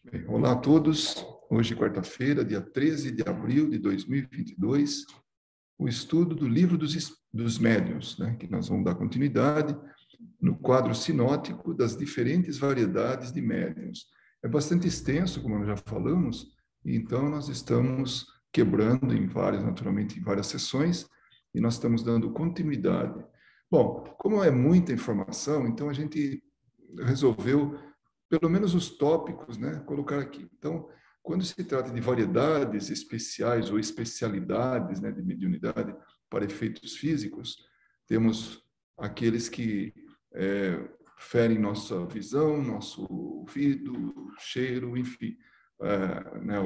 Bem, olá a todos. Hoje, quarta-feira, dia 13 de abril de 2022, o estudo do Livro dos Médiuns, né, que nós vamos dar continuidade no quadro sinótico das diferentes variedades de médiuns. É bastante extenso, como nós já falamos, e então nós estamos quebrando naturalmente, em várias sessões, e nós estamos dando continuidade. Bom, como é muita informação, então a gente resolveu pelo menos os tópicos, né, colocar aqui. Então, quando se trata de variedades especiais ou especialidades, né, de mediunidade para efeitos físicos, temos aqueles que ferem nossa visão, nosso ouvido, cheiro, enfim. Né,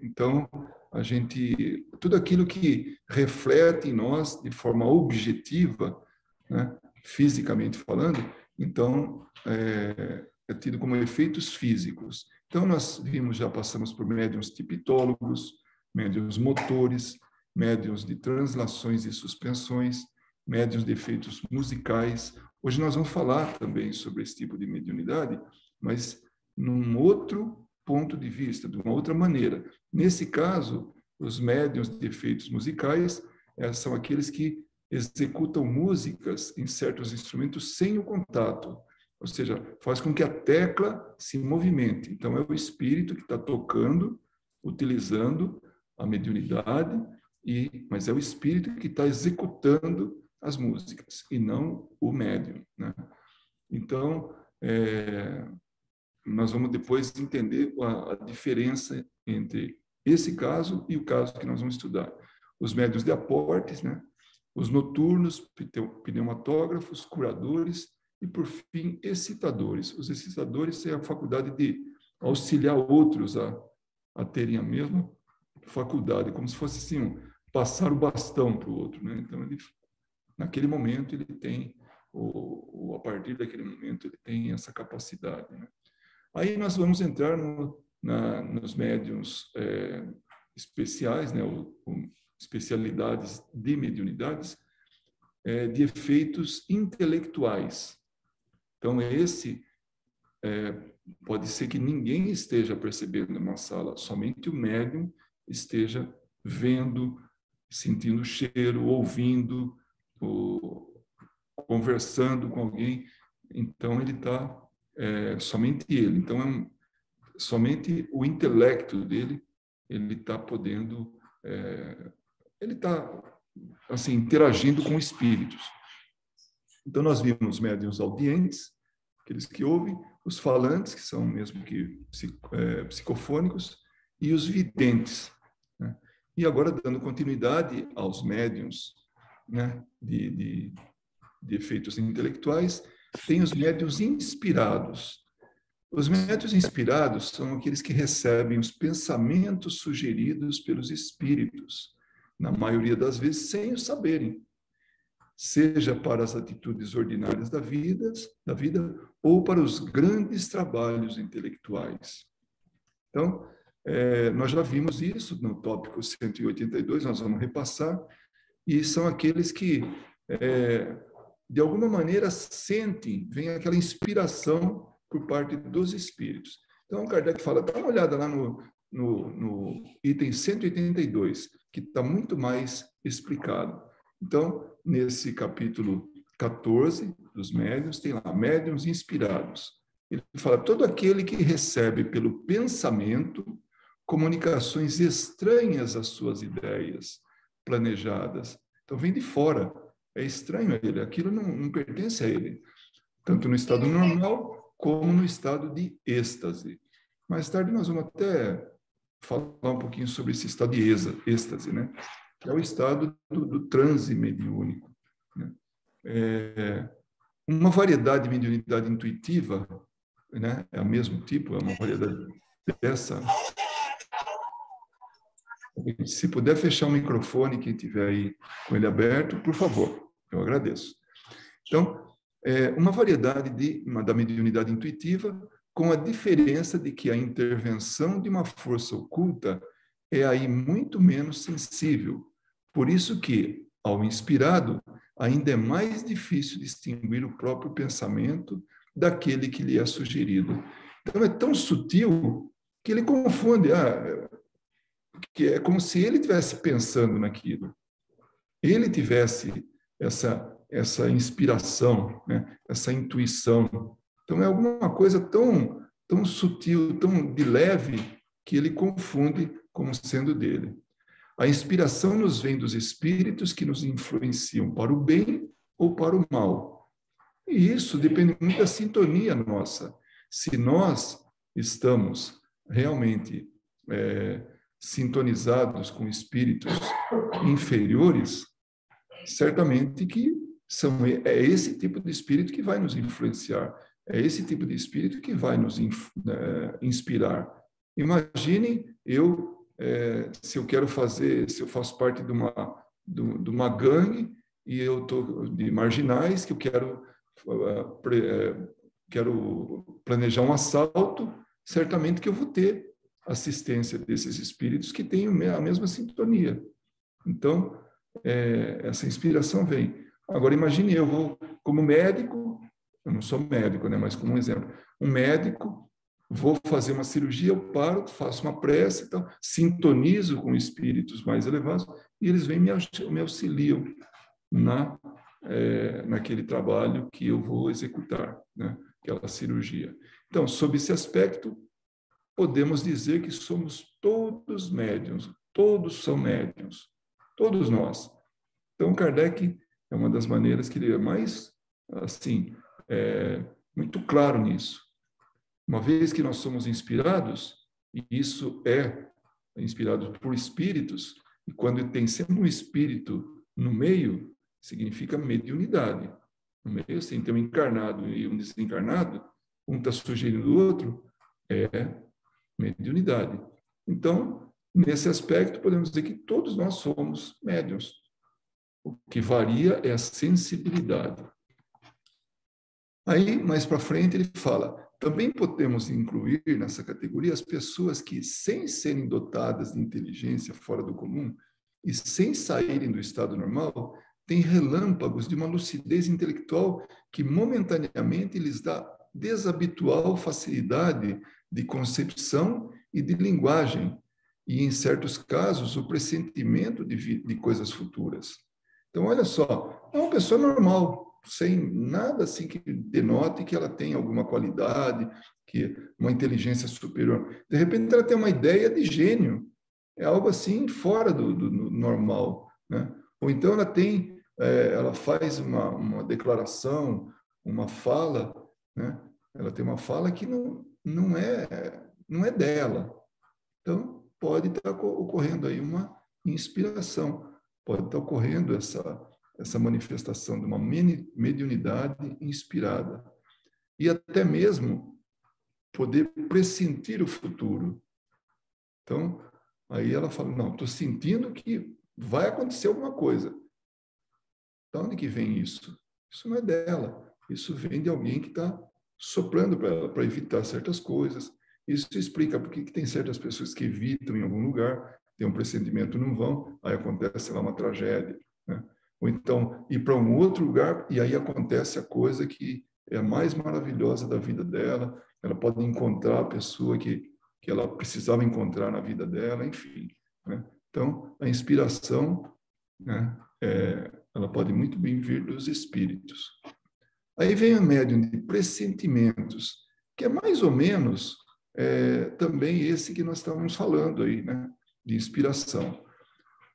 então, tudo aquilo que reflete em nós de forma objetiva, né, fisicamente falando, então, é tido como efeitos físicos. Então, já passamos por médiuns tipitólogos, médiuns motores, médiuns de translações e suspensões, médiuns de efeitos musicais. Hoje nós vamos falar também sobre esse tipo de mediunidade, mas num outro ponto de vista, de uma outra maneira. Nesse caso, os médiuns de efeitos musicais são aqueles que executam músicas em certos instrumentos sem o contato, ou seja, faz com que a tecla se movimente. Então, é o espírito que está tocando, utilizando a mediunidade, mas é o espírito que está executando as músicas, e não o médium, né? Então, nós vamos depois entender a diferença entre esse caso e o caso que nós vamos estudar. Os médiuns de aportes, né? Os noturnos, pneumatógrafos, curadores e, por fim, excitadores. Os excitadores têm a faculdade de auxiliar outros a terem a mesma faculdade, como se fosse assim, passar o bastão para o outro, né? Então, naquele momento, ele tem, ou a partir daquele momento, ele tem essa capacidade, né? Aí nós vamos entrar nos médiuns especiais, né, especialidades de mediunidades, de efeitos intelectuais. Então, pode ser que ninguém esteja percebendo numa sala, somente o médium esteja vendo, sentindo o cheiro, ouvindo, conversando com alguém. Então, ele está, somente ele. Então, somente o intelecto dele, ele está podendo, ele está, assim, interagindo com espíritos. Então, nós vimos médiuns audientes, aqueles que ouvem, os falantes, que são mesmo que psicofônicos, e os videntes, né? E agora, dando continuidade aos médiuns, né, de efeitos intelectuais, tem os médiuns inspirados. Os médiuns inspirados são aqueles que recebem os pensamentos sugeridos pelos espíritos, na maioria das vezes sem o saberem, seja para as atitudes ordinárias da vida ou para os grandes trabalhos intelectuais. Então, nós já vimos isso no tópico 182, nós vamos repassar, e são aqueles que, de alguma maneira, sentem, vem aquela inspiração por parte dos espíritos. Então, Kardec fala, dá uma olhada lá no item 182, que está muito mais explicado. Então, nesse capítulo 14 dos médiuns, tem lá, médiuns inspirados. Ele fala, todo aquele que recebe pelo pensamento comunicações estranhas às suas ideias planejadas. Então, vem de fora, é estranho a ele, aquilo não pertence a ele, tanto no estado normal como no estado de êxtase. Mais tarde nós vamos até falar um pouquinho sobre esse estado de êxtase, né? Que é o estado do transe mediúnico, né? Uma variedade de mediunidade intuitiva, né? É o mesmo tipo, é uma variedade dessa. Se puder fechar o microfone, quem tiver aí com ele aberto, por favor, eu agradeço. Então, uma variedade da mediunidade intuitiva, com a diferença de que a intervenção de uma força oculta é aí muito menos sensível. Por isso que, ao inspirado, ainda é mais difícil distinguir o próprio pensamento daquele que lhe é sugerido. Então, é tão sutil que ele confunde, que é como se ele estivesse pensando naquilo. Ele tivesse essa inspiração, né? Essa intuição. Então, é alguma coisa tão sutil, tão de leve, que ele confunde como sendo dele. A inspiração nos vem dos espíritos que nos influenciam para o bem ou para o mal. E isso depende muito da sintonia nossa. Se nós estamos realmente sintonizados com espíritos inferiores, certamente que é esse tipo de espírito que vai nos influenciar, é esse tipo de espírito que vai nos inspirar. Imagine se eu faço parte de uma gangue e eu estou de marginais, que eu quero planejar um assalto, certamente que eu vou ter assistência desses espíritos que têm a mesma sintonia. Então, essa inspiração vem. Agora, imagine, eu vou, como médico, eu não sou médico, né, mas como um exemplo, um médico, vou fazer uma cirurgia, eu paro, faço uma prece, então, sintonizo com espíritos mais elevados e eles vêm me auxiliam naquele trabalho que eu vou executar, né, aquela cirurgia. Então, sob esse aspecto, podemos dizer que somos todos médiuns, todos são médiuns, todos nós. Então, Kardec é uma das maneiras que ele é mais, assim, muito claro nisso. Uma vez que nós somos inspirados, e isso é inspirado por espíritos, e quando tem sempre um espírito no meio, significa mediunidade. No meio, assim, tem um encarnado e um desencarnado, um está sugerindo o outro, é mediunidade. Então, nesse aspecto, podemos dizer que todos nós somos médiuns. O que varia é a sensibilidade. Aí, mais para frente, ele fala, também podemos incluir nessa categoria as pessoas que, sem serem dotadas de inteligência fora do comum e sem saírem do estado normal, têm relâmpagos de uma lucidez intelectual que momentaneamente lhes dá desabitual facilidade de concepção e de linguagem, e, em certos casos, o pressentimento de coisas futuras. Então, olha só, é uma pessoa normal, sem nada assim que denote que ela tem alguma qualidade, que uma inteligência superior. De repente, ela tem uma ideia de gênio, é algo assim fora do normal, né? Ou então ela faz uma declaração, uma fala, né? Ela tem uma fala que não é dela. Então, pode estar ocorrendo aí uma inspiração, pode estar ocorrendo essa manifestação de uma mediunidade inspirada. E até mesmo poder pressentir o futuro. Então, aí ela fala, não, estou sentindo que vai acontecer alguma coisa. De onde que vem isso? Isso não é dela. Isso vem de alguém que está soprando para ela, para evitar certas coisas. Isso explica por que tem certas pessoas que evitam em algum lugar, tem um pressentimento, não vão, aí acontece lá uma tragédia, né? Ou então ir para um outro lugar e aí acontece a coisa que é a mais maravilhosa da vida dela, ela pode encontrar a pessoa que ela precisava encontrar na vida dela, enfim, né? Então, a inspiração, né, ela pode muito bem vir dos espíritos. Aí vem a médium de pressentimentos, que é mais ou menos também esse que nós estávamos falando aí, né, de inspiração.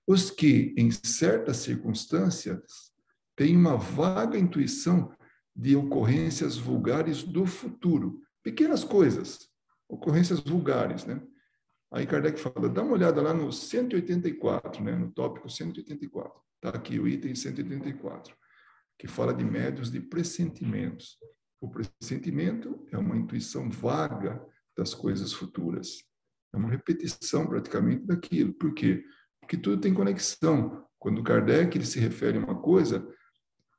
Os que, em certas circunstâncias, têm uma vaga intuição de ocorrências vulgares do futuro. Pequenas coisas, ocorrências vulgares, né? Aí Kardec fala, dá uma olhada lá no 184, né? No tópico 184. Está aqui o item 184, que fala de médiuns de pressentimentos. O pressentimento é uma intuição vaga das coisas futuras. É uma repetição praticamente daquilo. Por quê? Porque tudo tem conexão. Quando Kardec ele se refere a uma coisa,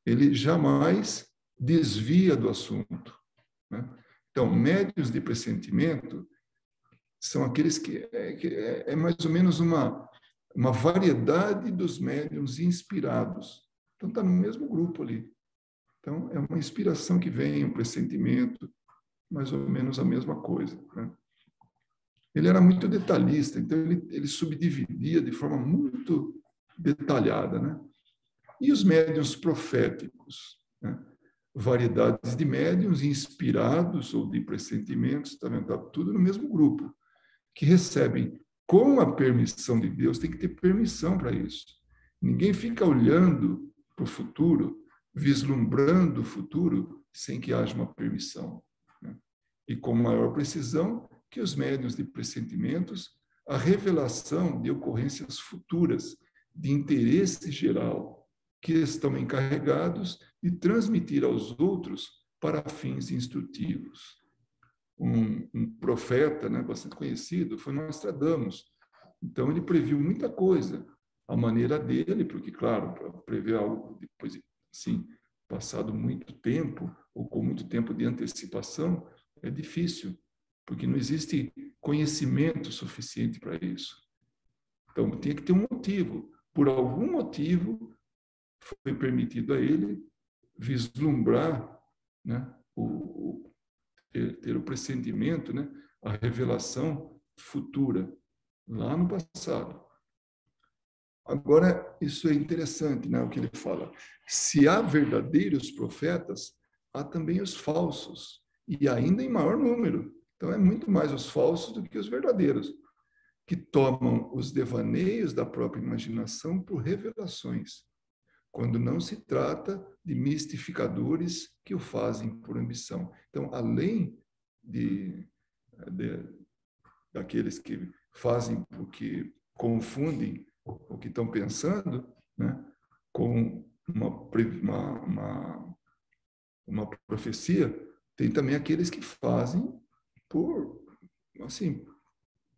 ele jamais desvia do assunto, né? Então, médiuns de pressentimento são aqueles que é mais ou menos uma variedade dos médiuns inspirados. Então, está no mesmo grupo ali. Então, é uma inspiração que vem, um pressentimento. mais ou menos a mesma coisa, né? Ele era muito detalhista, então ele subdividia de forma muito detalhada, né? E os médiuns proféticos, né? Variedades de médiuns inspirados ou de pressentimentos, também está tudo no mesmo grupo, que recebem com a permissão de Deus, tem que ter permissão para isso. Ninguém fica olhando para o futuro, vislumbrando o futuro, sem que haja uma permissão, né? E com maior precisão que os médiuns de pressentimentos, a revelação de ocorrências futuras, de interesse geral, que estão encarregados de transmitir aos outros para fins instrutivos. Um profeta, né, bastante conhecido foi Nostradamus. Então, ele previu muita coisa, a maneira dele, porque, claro, para prever algo depois de, assim, passado muito tempo, ou com muito tempo de antecipação, é difícil, porque não existe conhecimento suficiente para isso. Então, tinha que ter um motivo. Por algum motivo, foi permitido a ele vislumbrar, né, ter o pressentimento, né, a revelação futura, lá no passado. Agora, isso é interessante, né, o que ele fala. Se há verdadeiros profetas, há também os falsos, e ainda em maior número. Então, é muito mais os falsos do que os verdadeiros, que tomam os devaneios da própria imaginação por revelações, quando não se trata de mistificadores que o fazem por ambição. Então, além daqueles que fazem porque confundem o que estão pensando, né, com uma profecia, tem também aqueles que fazem por, assim,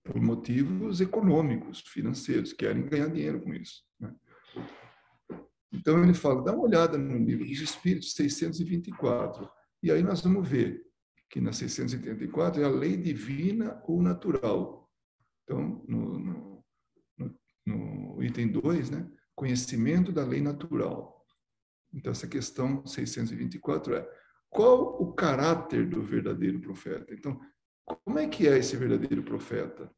por motivos econômicos, financeiros, querem ganhar dinheiro com isso, né? Então, ele fala, dá uma olhada no livro dos Espíritos, 624, e aí nós vamos ver que na 684 é a lei divina ou natural. Então, no item 2, né, conhecimento da lei natural. Então, essa questão 624 é, qual o caráter do verdadeiro profeta? Então, como é que é esse verdadeiro profeta?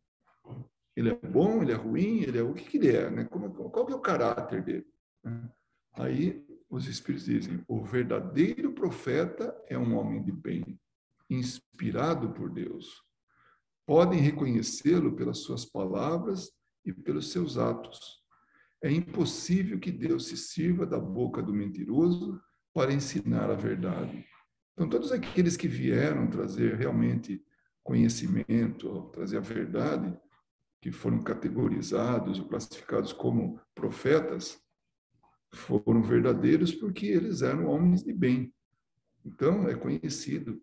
Ele é bom, ele é ruim, ele é o que ele é, né? Qual que é o caráter dele? Aí os Espíritos dizem, o verdadeiro profeta é um homem de bem, inspirado por Deus. Podem reconhecê-lo pelas suas palavras e pelos seus atos. É impossível que Deus se sirva da boca do mentiroso para ensinar a verdade. Então, todos aqueles que vieram trazer realmente conhecimento, trazer a verdade, que foram categorizados ou classificados como profetas, foram verdadeiros porque eles eram homens de bem. Então, é conhecido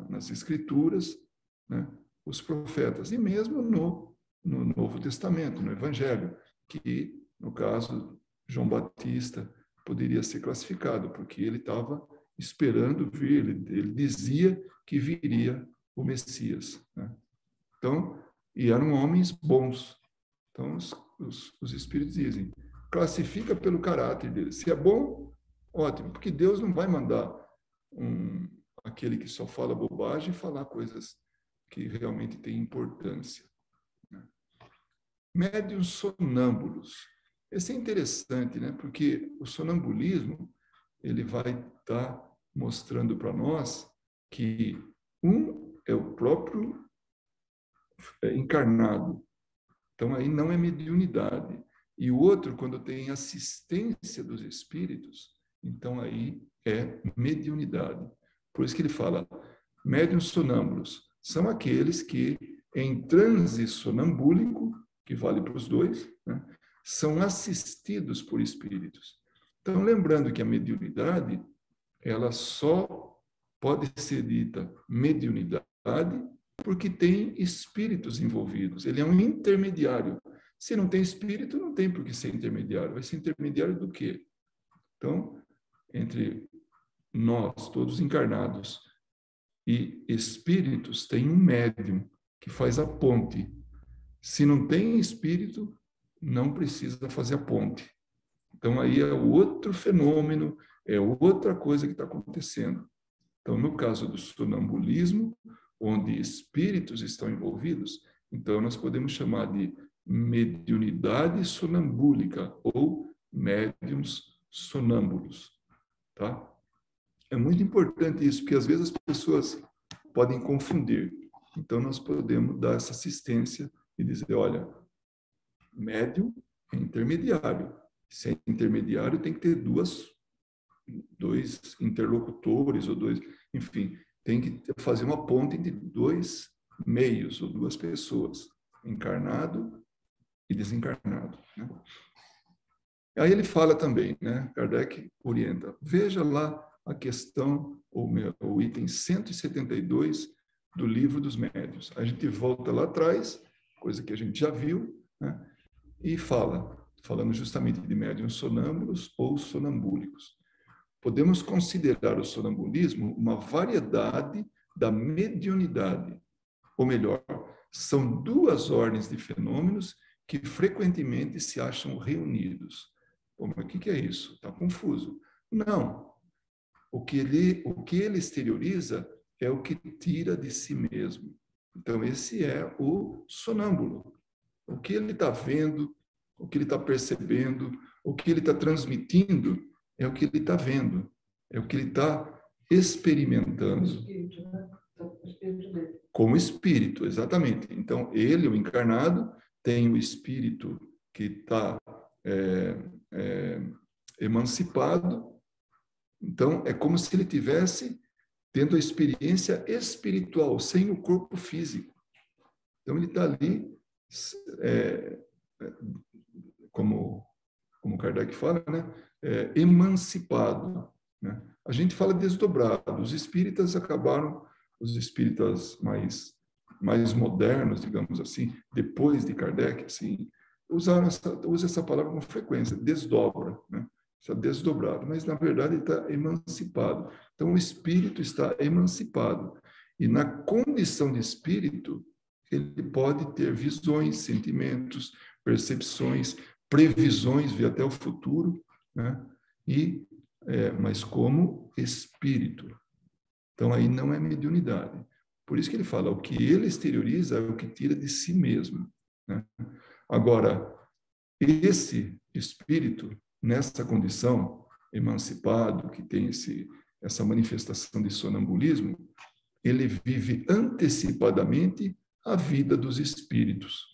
nas Escrituras, né, os profetas, e mesmo no Novo Testamento, no Evangelho, que, no caso, João Batista poderia ser classificado, porque ele estava esperando vir, ele dizia que viria o Messias, né? Então, e eram homens bons. Então, os Espíritos dizem, classifica pelo caráter dele. Se é bom, ótimo, porque Deus não vai mandar aquele que só fala bobagem falar coisas que realmente têm importância. Médiuns sonâmbulos. Esse é interessante, né? Porque o sonambulismo ele vai estar mostrando para nós que um é o próprio encarnado. Então, aí não é mediunidade. E o outro, quando tem assistência dos espíritos, então aí é mediunidade. Por isso que ele fala, médiuns sonâmbulos são aqueles que, em transe sonambúlico, que vale para os dois, né, são assistidos por espíritos. Então, lembrando que a mediunidade, ela só pode ser dita mediunidade porque tem espíritos envolvidos. Ele é um intermediário. Se não tem espírito, não tem por que ser intermediário. Vai ser intermediário do quê? Então, entre nós, todos encarnados, e espíritos, tem um médium que faz a ponte. Se não tem espírito, não precisa fazer a ponte. Então, aí é outro fenômeno, é outra coisa que está acontecendo. Então, no caso do sonambulismo, onde espíritos estão envolvidos, então nós podemos chamar de mediunidade sonambúlica ou médiuns sonâmbulos, tá? É muito importante isso, porque às vezes as pessoas podem confundir. Então, nós podemos dar essa assistência e dizer, olha, médium é intermediário. Se é intermediário, tem que ter dois interlocutores, ou dois, enfim, tem que fazer uma ponte entre dois meios, ou duas pessoas, encarnado e desencarnado, né? Aí ele fala também, né? Kardec orienta, veja lá a questão, o item 172 do Livro dos Médiuns. A gente volta lá atrás, coisa que a gente já viu, né? E falando justamente de médiuns sonâmbulos ou sonambúlicos. Podemos considerar o sonambulismo uma variedade da mediunidade, ou melhor, são duas ordens de fenômenos que frequentemente se acham reunidos. Pô, mas o que é isso? Está confuso. Não. O que ele exterioriza é o que tira de si mesmo. Então, esse é o sonâmbulo. O que ele está vendo, o que ele está percebendo, o que ele está transmitindo é o que ele está vendo, é o que ele está experimentando. Espírito, né? O espírito dele. Como espírito, exatamente. Então, ele, o encarnado, tem o espírito que está emancipado. Então, é como se ele tivesse tendo a experiência espiritual, sem o corpo físico. Então, ele está ali, como Kardec fala, né? Emancipado, né? A gente fala desdobrado. Os espíritas acabaram, os espíritas mais modernos, digamos assim, depois de Kardec, assim, usa essa palavra com frequência, desdobra, né? Está desdobrado, mas na verdade ele está emancipado. Então o espírito está emancipado. E na condição de espírito, ele pode ter visões, sentimentos, percepções, previsões, ver até o futuro, né? Mas como espírito. Então aí não é mediunidade. Por isso que ele fala, o que ele exterioriza é o que tira de si mesmo, né? Agora, esse espírito, nessa condição, emancipado, que tem essa manifestação de sonambulismo, ele vive antecipadamente a vida dos espíritos.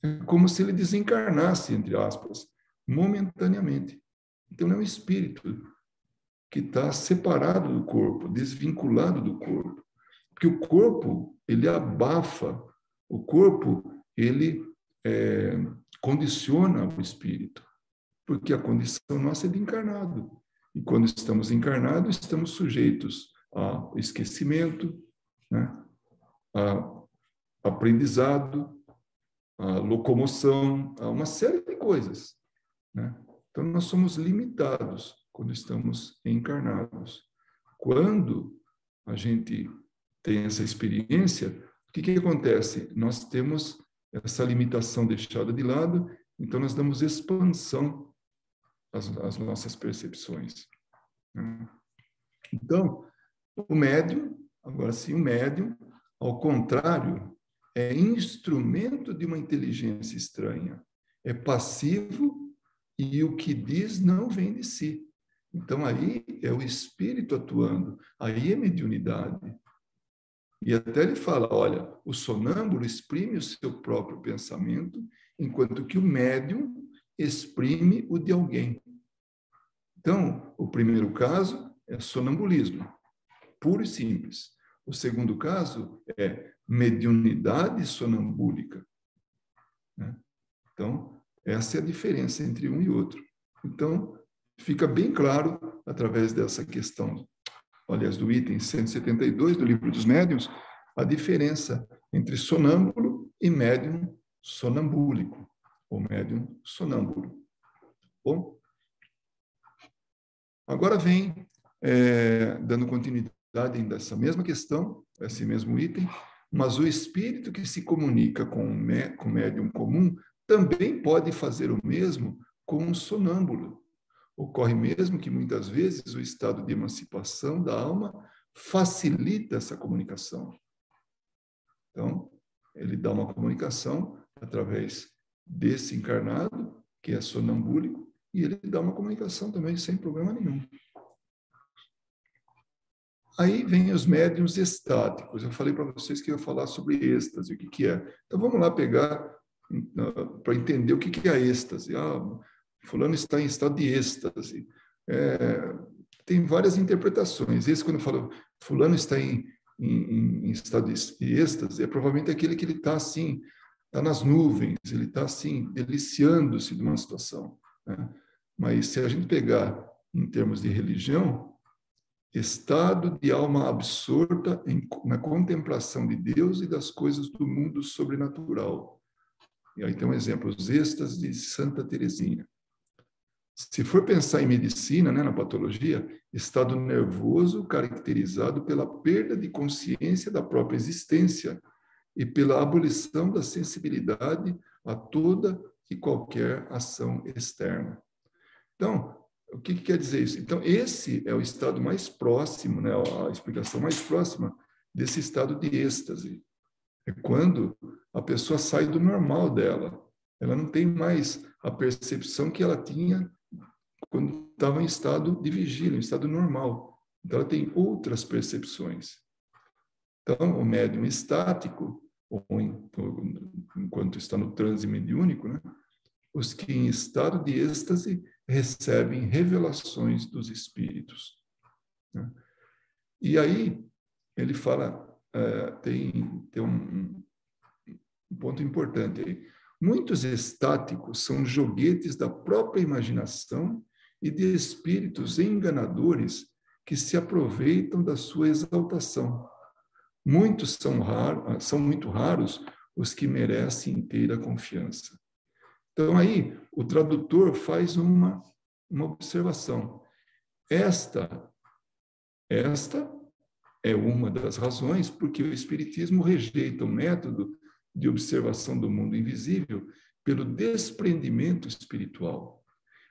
É como se ele desencarnasse, entre aspas, momentaneamente. Então, é um espírito que está separado do corpo, desvinculado do corpo. Porque o corpo, ele abafa, o corpo, ele condiciona o espírito. Porque a condição nossa é de encarnado. E quando estamos encarnados, estamos sujeitos ao esquecimento, né? A aprendizado, a locomoção, a uma série de coisas, né? Então, nós somos limitados quando estamos encarnados. Quando a gente tem essa experiência, o que acontece? Nós temos essa limitação deixada de lado, então nós damos expansão às nossas percepções, né? Então, o médium, agora sim, o médium, ao contrário, é instrumento de uma inteligência estranha, é passivo e o que diz não vem de si. Então, aí é o espírito atuando, aí é mediunidade. E até ele fala, olha, o sonâmbulo exprime o seu próprio pensamento, enquanto que o médium exprime o de alguém. Então, o primeiro caso é sonambulismo, puro e simples. O segundo caso é mediunidade sonambúlica, né? Então, essa é a diferença entre um e outro. Então, fica bem claro, através dessa questão, aliás, do item 172 do Livro dos Médiuns, a diferença entre sonâmbulo e médium sonambúlico, ou médium sonâmbulo. Bom, agora vem, dando continuidade ainda a essa mesma questão, esse mesmo item, mas o espírito que se comunica com o médium comum também pode fazer o mesmo com um sonâmbulo, Ocorre mesmo que, muitas vezes, o estado de emancipação da alma facilita essa comunicação. Então, ele dá uma comunicação através desse encarnado, que é sonambúlico, e ele dá uma comunicação também sem problema nenhum. Aí vem os médiuns estáticos. Eu falei para vocês que eu ia falar sobre êxtase, o que é. Então, vamos lá pegar para entender o que é a êxtase. Fulano está em estado de êxtase. Tem várias interpretações. Esse, quando eu falo fulano está em estado de êxtase, é provavelmente aquele que ele está assim, está nas nuvens, ele está assim, deliciando-se de uma situação, né? Mas se a gente pegar em termos de religião, estado de alma absorta na contemplação de Deus e das coisas do mundo sobrenatural. E aí tem um exemplo, os êxtases de Santa Teresinha. Se for pensar em medicina, né, na patologia, estado nervoso caracterizado pela perda de consciência da própria existência e pela abolição da sensibilidade a toda e qualquer ação externa. Então, o que quer dizer isso? Então, esse é o estado mais próximo, né, a explicação mais próxima desse estado de êxtase. É quando a pessoa sai do normal dela. Ela não tem mais a percepção que ela tinha quando estava em estado de vigília, em estado normal. Então, ela tem outras percepções. Então, o médium estático, enquanto está no transe mediúnico, né, os que em estado de êxtase recebem revelações dos espíritos, né? E aí, ele fala, tem um ponto importante aí. Muitos estáticos são joguetes da própria imaginação e de espíritos enganadores que se aproveitam da sua exaltação. Muitos são muito raros os que merecem inteira confiança. Então, aí, o tradutor faz uma observação. Esta é uma das razões porque o Espiritismo rejeita o método de observação do mundo invisível pelo desprendimento espiritual.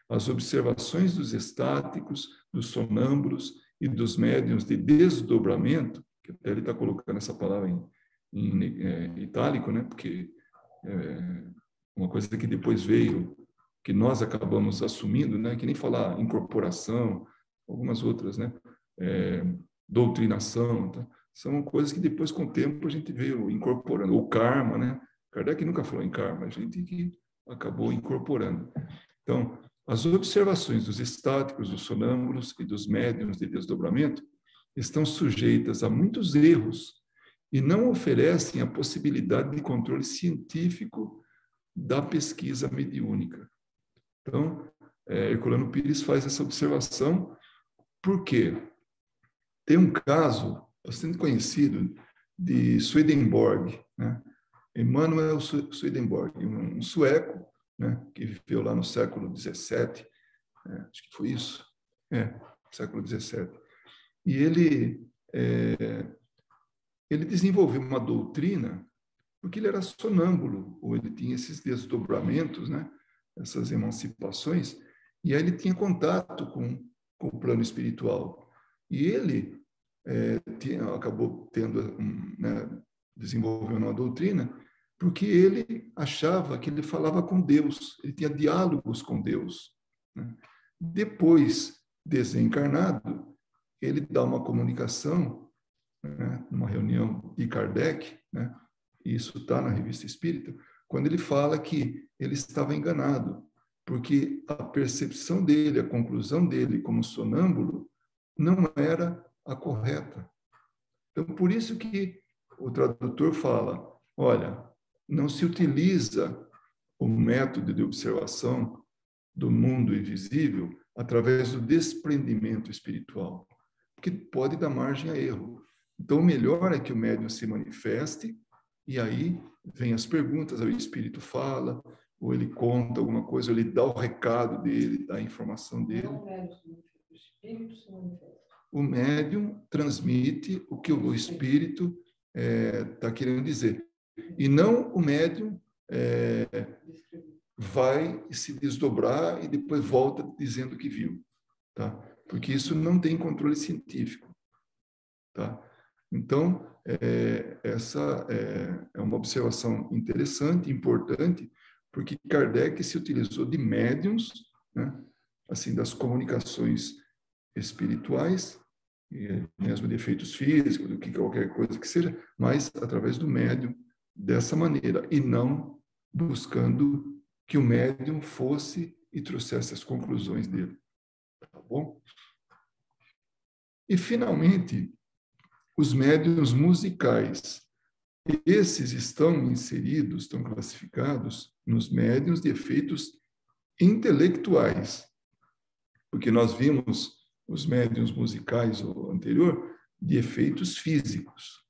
As observações dos estáticos, dos sonâmbulos e dos médiuns de desdobramento, que até ele está colocando essa palavra em itálico, né? Porque uma coisa que depois veio, que nós acabamos assumindo, né? Que nem falar incorporação, algumas outras, né? Doutrinação, tá? São coisas que depois, com o tempo, a gente veio incorporando. O karma, né? Kardec nunca falou em karma, a gente que acabou incorporando. Então, as observações dos estáticos, dos sonâmbulos e dos médiuns de desdobramento estão sujeitas a muitos erros e não oferecem a possibilidade de controle científico da pesquisa mediúnica. Então, Herculano Pires faz essa observação. Por quê? Tem um caso bastante conhecido de Swedenborg, né? Emanuel Swedenborg, um sueco, né, que viveu lá no século XVII, acho que foi isso, século XVII. E ele desenvolveu uma doutrina porque ele era sonâmbulo, ou ele tinha esses desdobramentos, né, essas emancipações, e aí ele tinha contato com o plano espiritual. E ele acabou desenvolvendo uma doutrina porque ele achava que ele falava com Deus, ele tinha diálogos com Deus, né? Depois, desencarnado, ele dá uma comunicação, né, numa reunião de Kardec, né, e isso está na Revista Espírita, quando ele fala que ele estava enganado, porque a percepção dele, a conclusão dele como sonâmbulo, não era a correta. Então, por isso que o tradutor fala, olha, não se utiliza o método de observação do mundo invisível através do desprendimento espiritual, porque pode dar margem a erro. Então, o melhor é que o médium se manifeste e aí vem as perguntas, o espírito fala, ou ele conta alguma coisa, ou ele dá o recado dele, dá a informação dele. O espírito se manifesta. O médium transmite o que o espírito está querendo dizer. E não o médium vai se desdobrar e depois volta dizendo que viu, tá? Porque isso não tem controle científico, tá? Então, essa é uma observação interessante, importante, porque Kardec se utilizou de médiums, né? Assim, das comunicações espirituais, e mesmo de efeitos físicos, do que qualquer coisa que seja, mas através do médium dessa maneira, e não buscando que o médium fosse e trouxesse as conclusões dele. Tá bom? E, finalmente, os médiuns musicais. Esses estão inseridos, estão classificados nos médiuns de efeitos intelectuais, porque nós vimos os médiuns musicais o anterior de efeitos físicos.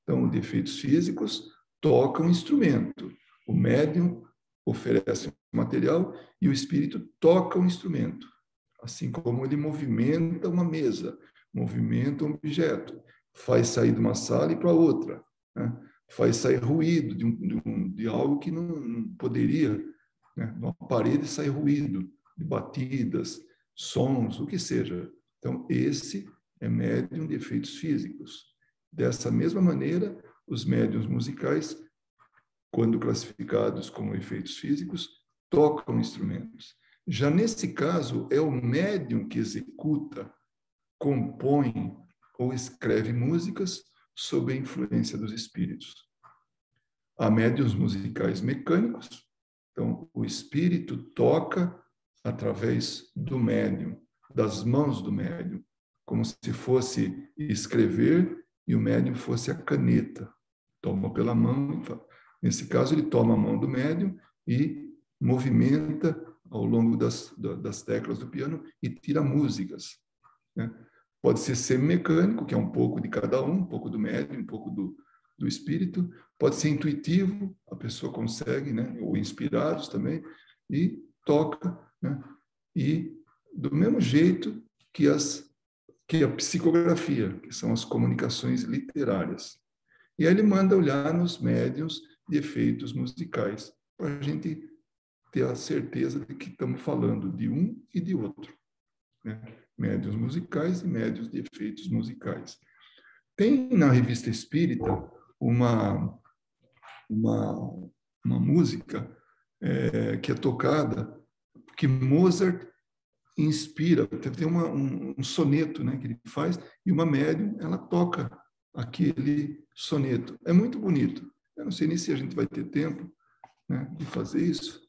Então, de efeitos físicos toca um instrumento. O médium oferece um material e o espírito toca um instrumento, assim como ele movimenta uma mesa, movimenta um objeto, faz sair de uma sala e para outra, né? Faz sair ruído de algo que não poderia, né? De uma parede sai ruído, de batidas, sons, o que seja. Então, esse é médium de efeitos físicos. Dessa mesma maneira, os médiuns musicais, quando classificados como efeitos físicos, tocam instrumentos. Já nesse caso, é o médium que executa, compõe ou escreve músicas sob a influência dos espíritos. Há médiuns musicais mecânicos, então o espírito toca através do médium, das mãos do médium, como se fosse escrever e o médium fosse a caneta. Toma pela mão, nesse caso ele toma a mão do médium e movimenta ao longo das teclas do piano e tira músicas, né? Pode ser semimecânico, que é um pouco de cada um pouco do médium, um pouco do espírito. Pode ser intuitivo, a pessoa consegue, né? Ou inspirados também, e toca, né? E do mesmo jeito que a psicografia, que são as comunicações literárias. E aí ele manda olhar nos médiuns de efeitos musicais, para a gente ter a certeza de que estamos falando de um e de outro, né? Médiuns musicais e médiuns de efeitos musicais. Tem na Revista Espírita uma, uma música que é tocada, que Mozart inspira. Tem um soneto, né, que ele faz, e uma médium, ela toca aquele soneto. É muito bonito. Eu não sei nem se a gente vai ter tempo, né, de fazer isso.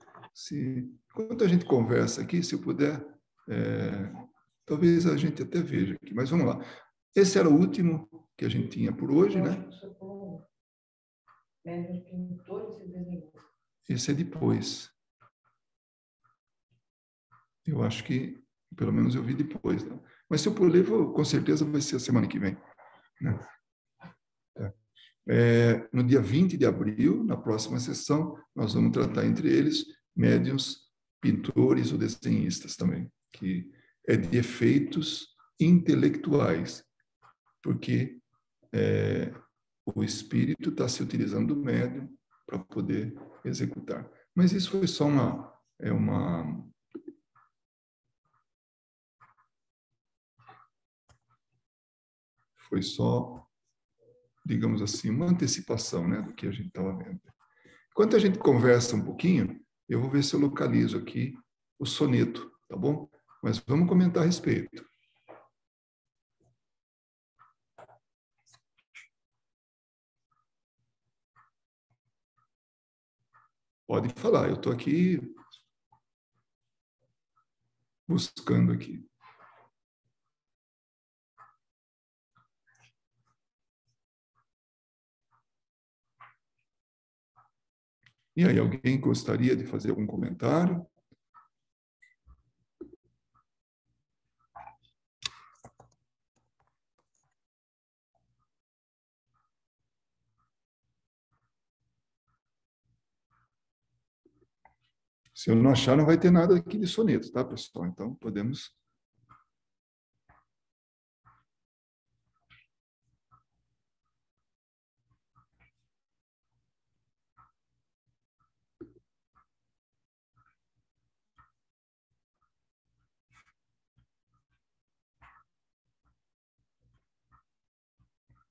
Enquanto a gente conversa aqui, se eu puder, talvez a gente até veja aqui. Mas vamos lá. Esse era o último que a gente tinha por hoje, né? Esse é depois. Eu acho que, pelo menos eu vi depois, né? Mas se eu puder, com certeza vai ser a semana que vem, né? No dia 20 de abril, na próxima sessão, nós vamos tratar entre eles médiuns, pintores ou desenhistas também, que é de efeitos intelectuais, porque o espírito está se utilizando do médium para poder executar. Mas isso foi só foi só, digamos assim, uma antecipação, né, do que a gente estava vendo. Enquanto a gente conversa um pouquinho, eu vou ver se eu localizo aqui o soneto, tá bom? Mas vamos comentar a respeito. Pode falar, eu estou aqui buscando aqui. E aí, alguém gostaria de fazer algum comentário? Se eu não achar, não vai ter nada aqui de soneto, tá, pessoal? Então, podemos...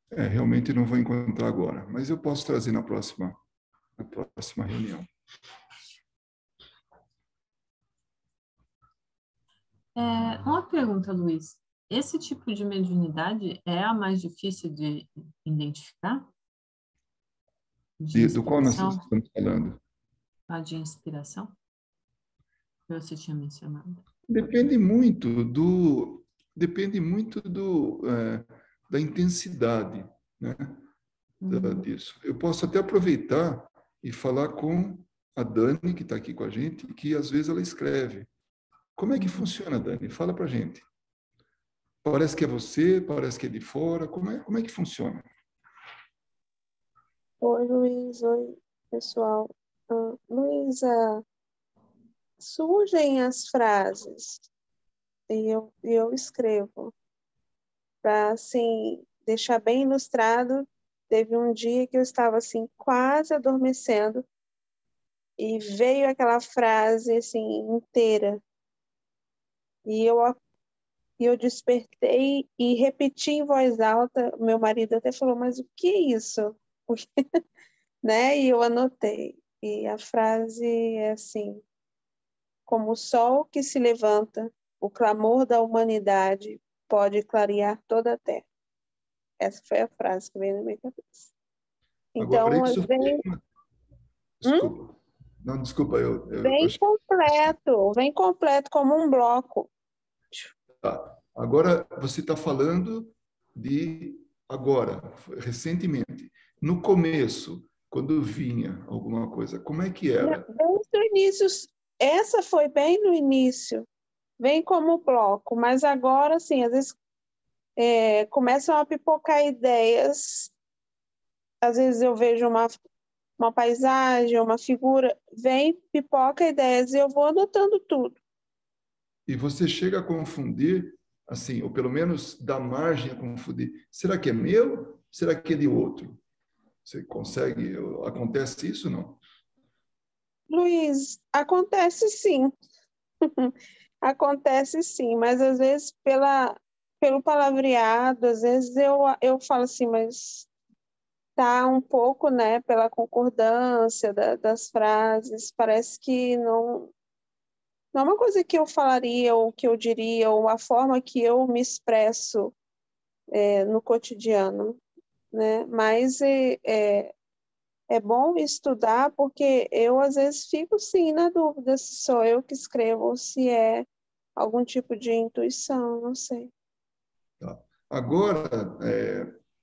Realmente não vou encontrar agora, mas eu posso trazer na próxima reunião. Uma pergunta, Luiz. Esse tipo de mediunidade é a mais difícil de identificar? De Do qual nós inspiração? estamos falando? A de inspiração? Que você tinha mencionado. Depende muito da intensidade, né, disso. Eu posso até aproveitar e falar com a Dani, que está aqui com a gente, que às vezes ela escreve. Como é que funciona, Dani? Fala para a gente. Parece que é você, parece que é de fora. Como é que funciona? Oi, Luiz. Oi, pessoal. Luísa, surgem as frases e eu escrevo para, assim, deixar bem ilustrado. Teve um dia que eu estava, assim, quase adormecendo e veio aquela frase, assim, inteira. E eu despertei e repeti em voz alta. Meu marido até falou, mas o que é isso? Né? E eu anotei. E a frase é assim: como o sol que se levanta, o clamor da humanidade pode clarear toda a terra. Essa foi a frase que veio na minha cabeça. Agora, Então, isso vem, Desculpa. Não, desculpa, eu achei. vem completo como um bloco. Tá. Agora, você está falando de agora, recentemente. No começo, quando vinha alguma coisa, como é que era? Desde o início, essa foi bem no início, vem como bloco, mas agora, sim, às vezes começam a pipocar ideias. Às vezes eu vejo uma paisagem, uma figura, vem, pipoca ideias e eu vou anotando tudo. E você chega a confundir, assim, ou pelo menos dá margem a confundir. Será que é meu? Será que é de outro? Você consegue? Acontece isso, não? Luiz, acontece sim. Acontece sim, mas às vezes pelo palavreado, às vezes eu falo assim, mas tá um pouco, né, pela concordância das frases, parece que não é uma coisa que eu falaria, ou que eu diria, ou a forma que eu me expresso no cotidiano, né? Mas é bom estudar, porque eu às vezes fico sim na dúvida se sou eu que escrevo ou se é algum tipo de intuição, não sei. Tá. Agora,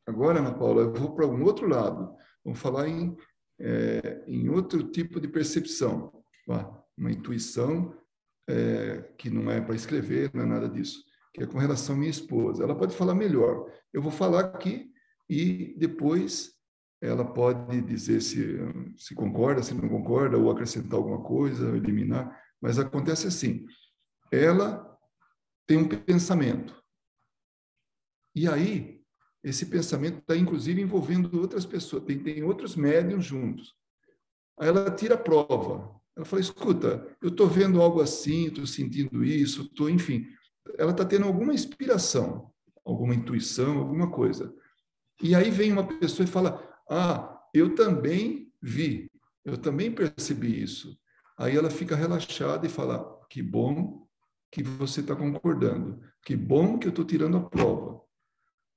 Ana Paula, eu vou para um outro lado. Vamos falar em outro tipo de percepção. Tá? Uma intuição que não é para escrever, não é nada disso, que é com relação à minha esposa. Ela pode falar melhor. Eu vou falar aqui e depois ela pode dizer se concorda, se não concorda, ou acrescentar alguma coisa, ou eliminar. Mas acontece assim: ela tem um pensamento. E aí, esse pensamento está, inclusive, envolvendo outras pessoas, tem outros médiums juntos. Aí ela tira a prova. Ela fala, escuta, eu estou vendo algo assim, estou sentindo isso, enfim. Ela está tendo alguma inspiração, alguma intuição, alguma coisa. E aí vem uma pessoa e fala, eu também vi, eu também percebi isso. Aí ela fica relaxada e fala, que bom que você está concordando, que bom que eu estou tirando a prova.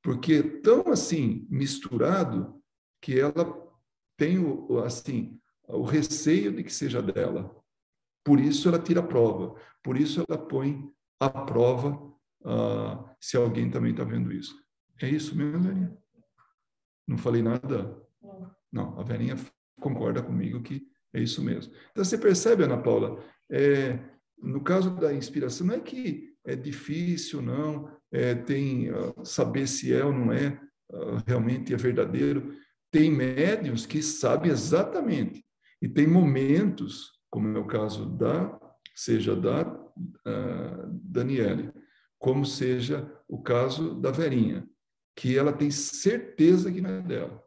Porque tão assim misturado que ela tem o receio de que seja dela. Por isso ela tira a prova. Por isso ela põe à prova se alguém também está vendo isso. É isso mesmo, Verinha? Não falei nada? Não, a Verinha concorda comigo que é isso mesmo. Então você percebe, Ana Paula, no caso da inspiração, não é que é difícil, não, tem saber se é ou não é, realmente é verdadeiro. Tem médiuns que sabem exatamente. E tem momentos, como é o caso seja da Daniele, como seja o caso da Verinha, que ela tem certeza que não é dela.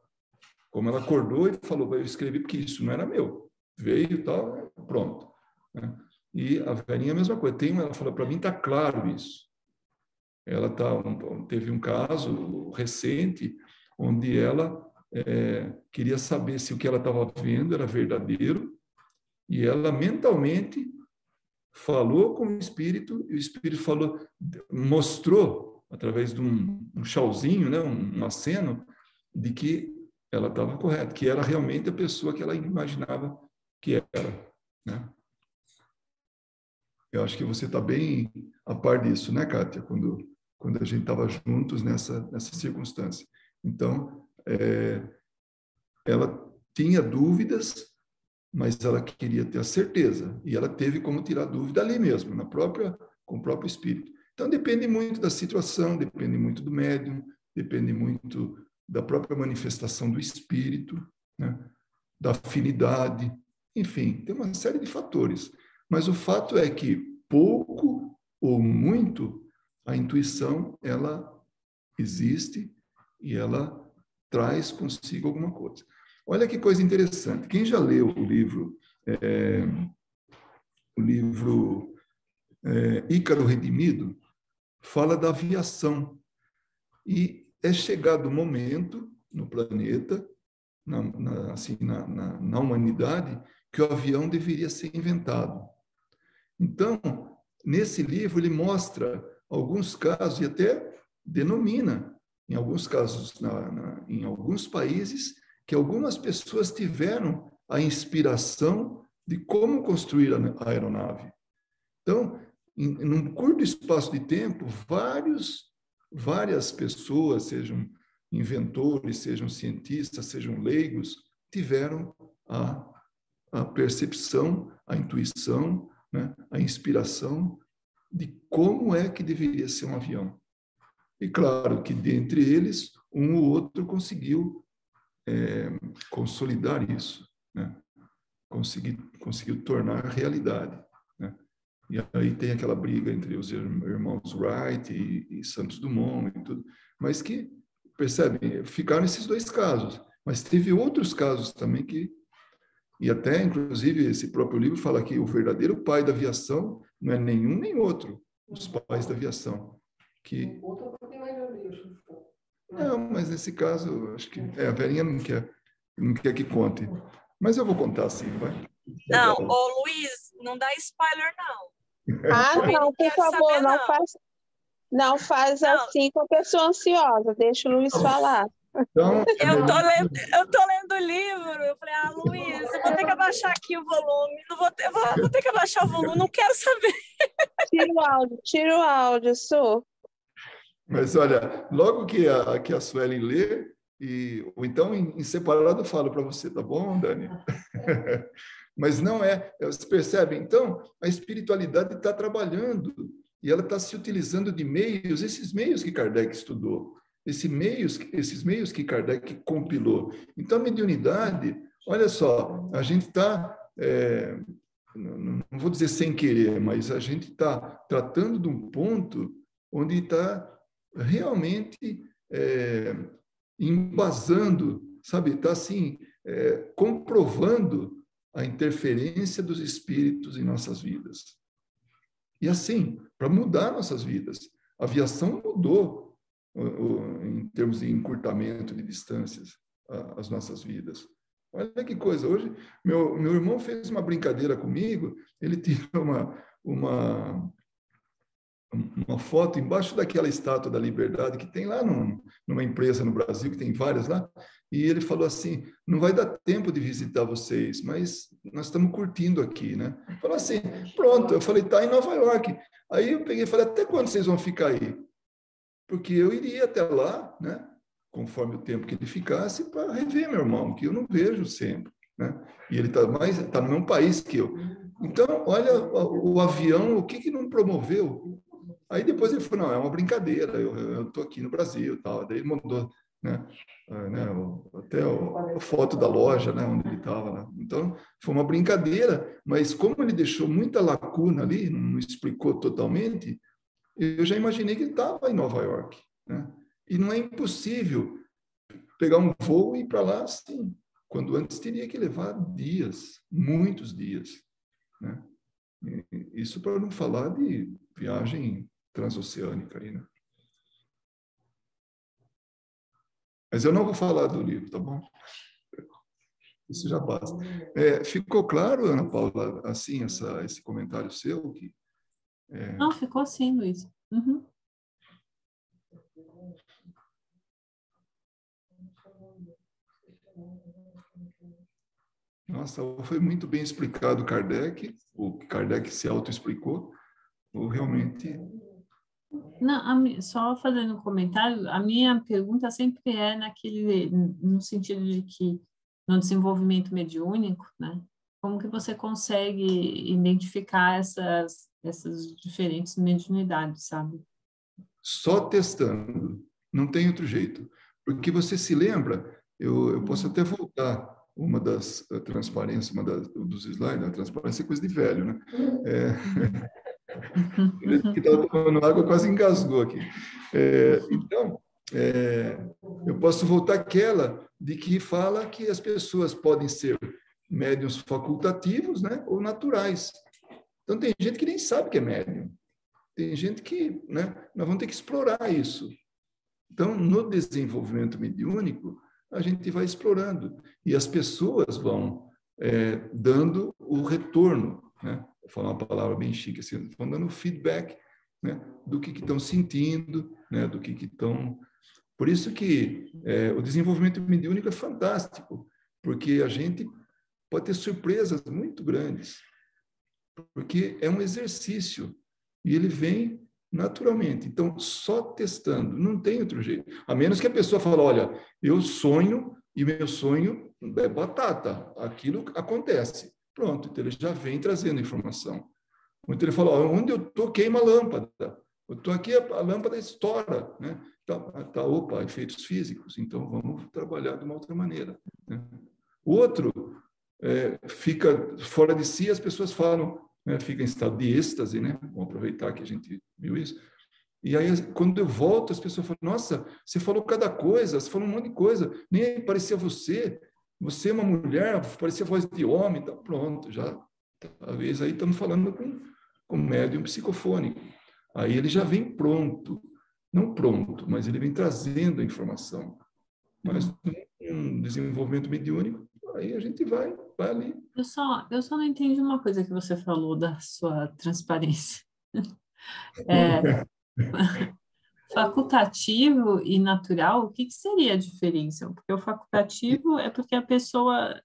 Como ela acordou e falou, eu escrevi porque isso não era meu. Veio e tal, pronto. E a Verinha é a mesma coisa. Ela falou, para mim está claro isso. Ela teve um caso recente onde ela queria saber se o que ela estava vendo era verdadeiro, e ela mentalmente falou com o Espírito, e o Espírito mostrou, através de um chauzinho, né, um aceno, de que ela estava correta, que era realmente a pessoa que ela imaginava que era, né? Eu acho que você está bem a par disso, né, Kátia? Quando a gente estava juntos nessa circunstância. Então, ela tinha dúvidas, mas ela queria ter a certeza, e ela teve como tirar dúvida ali mesmo, com o próprio Espírito. Então, depende muito da situação, depende muito do médium, depende muito da própria manifestação do Espírito, né? Da afinidade, enfim, tem uma série de fatores. Mas o fato é que, pouco ou muito, a intuição, ela existe e ela traz consigo alguma coisa. Olha que coisa interessante. Quem já leu o livro Ícaro Redimido, fala da aviação. E é chegado o momento no planeta, na humanidade, que o avião deveria ser inventado. Então, nesse livro, ele mostra alguns casos e até denomina, em alguns casos, em alguns países, que algumas pessoas tiveram a inspiração de como construir a aeronave. Então, num curto espaço de tempo, várias pessoas, sejam inventores, sejam cientistas, sejam leigos, tiveram a percepção, a intuição, né, a inspiração de como é que deveria ser um avião. E claro que dentre eles, um ou outro conseguiu consolidar isso, né? Conseguiu tornar realidade, né? E aí tem aquela briga entre os irmãos Wright e Santos Dumont e tudo, mas que, percebem, ficaram esses dois casos, mas teve outros casos também e até, inclusive, esse próprio livro fala que o verdadeiro pai da aviação não é nenhum nem outro, os pais da aviação. Não, mas nesse caso, acho que a velhinha não quer que conte. Mas eu vou contar assim, vai. Não, ô Luiz, não dá spoiler, não. Ah, não, por favor, saber, não faz não. assim com a pessoa ansiosa. Deixa o Luiz falar. Então, eu tô lendo o livro, eu falei, Luiz, eu vou ter que abaixar aqui o volume, vou ter que abaixar o volume, não quero saber. Tira o áudio, Su. Mas olha, logo que a Suelen lê, ou então em separado eu falo para você, tá bom, Dani? Mas não você percebe? Então, a espiritualidade está trabalhando e ela está se utilizando de meios, esses meios que Kardec estudou, esses meios que Kardec compilou. Então, a mediunidade, olha só, a gente está, não vou dizer sem querer, mas a gente está tratando de um ponto onde está realmente embasando, sabe? Está assim, comprovando a interferência dos espíritos em nossas vidas. E assim, para mudar nossas vidas. A aviação mudou, em termos de encurtamento de distâncias, as nossas vidas. Olha que coisa, hoje meu irmão fez uma brincadeira comigo, ele tirou uma foto embaixo daquela estátua da Liberdade que tem lá numa empresa no Brasil, que tem várias lá, e ele falou assim, não vai dar tempo de visitar vocês, mas nós estamos curtindo aqui, né? Falou assim, pronto, eu falei, tá em Nova York. Aí eu peguei e falei, até quando vocês vão ficar aí? Porque eu iria até lá, né? Conforme o tempo que ele ficasse, para rever meu irmão, que eu não vejo sempre, né? E ele está no mesmo país que eu. Então, olha o avião, o que não promoveu? Aí depois ele falou, não, é uma brincadeira, eu estou aqui no Brasil, tal. Daí ele mandou, né, até a foto da loja, né, onde ele estava. Né? Então, foi uma brincadeira, mas como ele deixou muita lacuna ali, não explicou totalmente, eu já imaginei que ele estava em Nova York. Né? E não é impossível pegar um voo e ir para lá, sim, quando antes teria que levar dias, muitos dias. Né? Isso para não falar de viagem transoceânica aí, né? Mas eu não vou falar do livro, tá bom? Isso já basta. Ficou claro, Ana Paula, assim, esse comentário seu? Não, ficou sim, Luiz. Uhum. Nossa, foi muito bem explicado Kardec, o Kardec se autoexplicou, ou realmente... Não, só fazendo um comentário, a minha pergunta sempre é no sentido de que no desenvolvimento mediúnico, né? Como que você consegue identificar essas diferentes mediunidades, sabe? Só testando, não tem outro jeito. Porque você se lembra, eu posso até voltar uma das transparências, dos slides, a transparência é coisa de velho, né? Que estava tomando água, quase engasgou aqui. Então, eu posso voltar àquela de que fala que as pessoas podem ser médiuns facultativos, né, ou naturais. Então, tem gente que nem sabe que é médium. Tem gente que, né, nós vamos ter que explorar isso. Então, no desenvolvimento mediúnico, a gente vai explorando. E as pessoas vão dando o retorno, né? Vou falar uma palavra bem chique, assim, vão dando feedback, né, do que estão sentindo, né, do que estão... Por isso que o desenvolvimento mediúnico é fantástico, porque a gente pode ter surpresas muito grandes, porque é um exercício e ele vem naturalmente. Então, só testando, não tem outro jeito. A menos que a pessoa fale, olha, eu sonho e meu sonho é batata, aquilo acontece. Pronto, então ele já vem trazendo informação. Então ele fala, onde eu estou queima a lâmpada. Eu estou aqui, a lâmpada estoura, né? Opa, efeitos físicos, então vamos trabalhar de uma outra maneira, né? O outro fica fora de si, as pessoas falam, né, fica em estado de êxtase, né? Vamos aproveitar que a gente viu isso. E aí, quando eu volto, as pessoas falam, nossa, você falou cada coisa, você falou um monte de coisa, nem parecia você é uma mulher, parecia voz de homem, então pronto, já, talvez aí estamos falando com médium psicofônico. Aí ele já vem pronto, não pronto, mas ele vem trazendo a informação. Mas um desenvolvimento mediúnico, aí a gente vai ali. Eu só não entendi uma coisa que você falou da sua transparência. Facultativo e natural, o que seria a diferença? Porque o facultativo é porque a pessoa,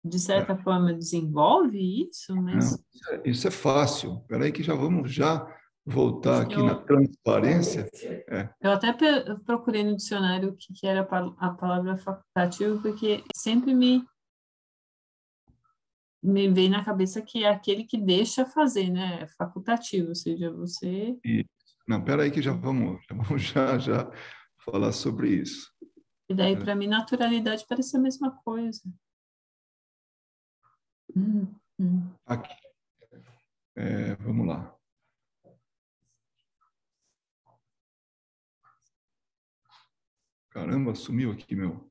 de certa forma, desenvolve isso, mas... Não, isso é fácil. Espera aí que já vamos voltar aqui na Eu transparência. Eu até procurei no dicionário o que era a palavra facultativo, porque sempre me veio na cabeça que é aquele que deixa fazer, né? É facultativo, ou seja, você... Não, espera aí que já vamos já falar sobre isso. E daí, para mim, naturalidade parece a mesma coisa. Aqui. Vamos lá. Caramba, sumiu aqui, meu.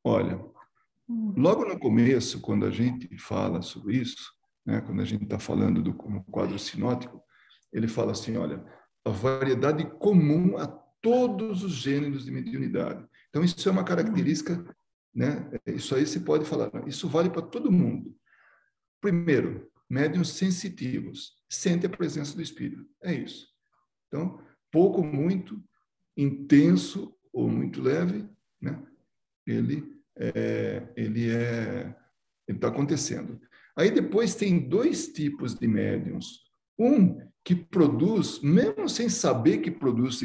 Olha, logo no começo, quando a gente fala sobre isso, né, quando a gente está falando do quadro sinótico, ele fala assim, olha, a variedade comum a todos os gêneros de mediunidade. Então, isso é uma característica, né? Isso aí você pode falar, isso vale para todo mundo. Primeiro, médiuns sensitivos, sente a presença do espírito. É isso. Então, pouco, muito, intenso ou muito leve, né? Ele está acontecendo. Aí depois tem dois tipos de médiums. Um que produz, mesmo sem saber que produz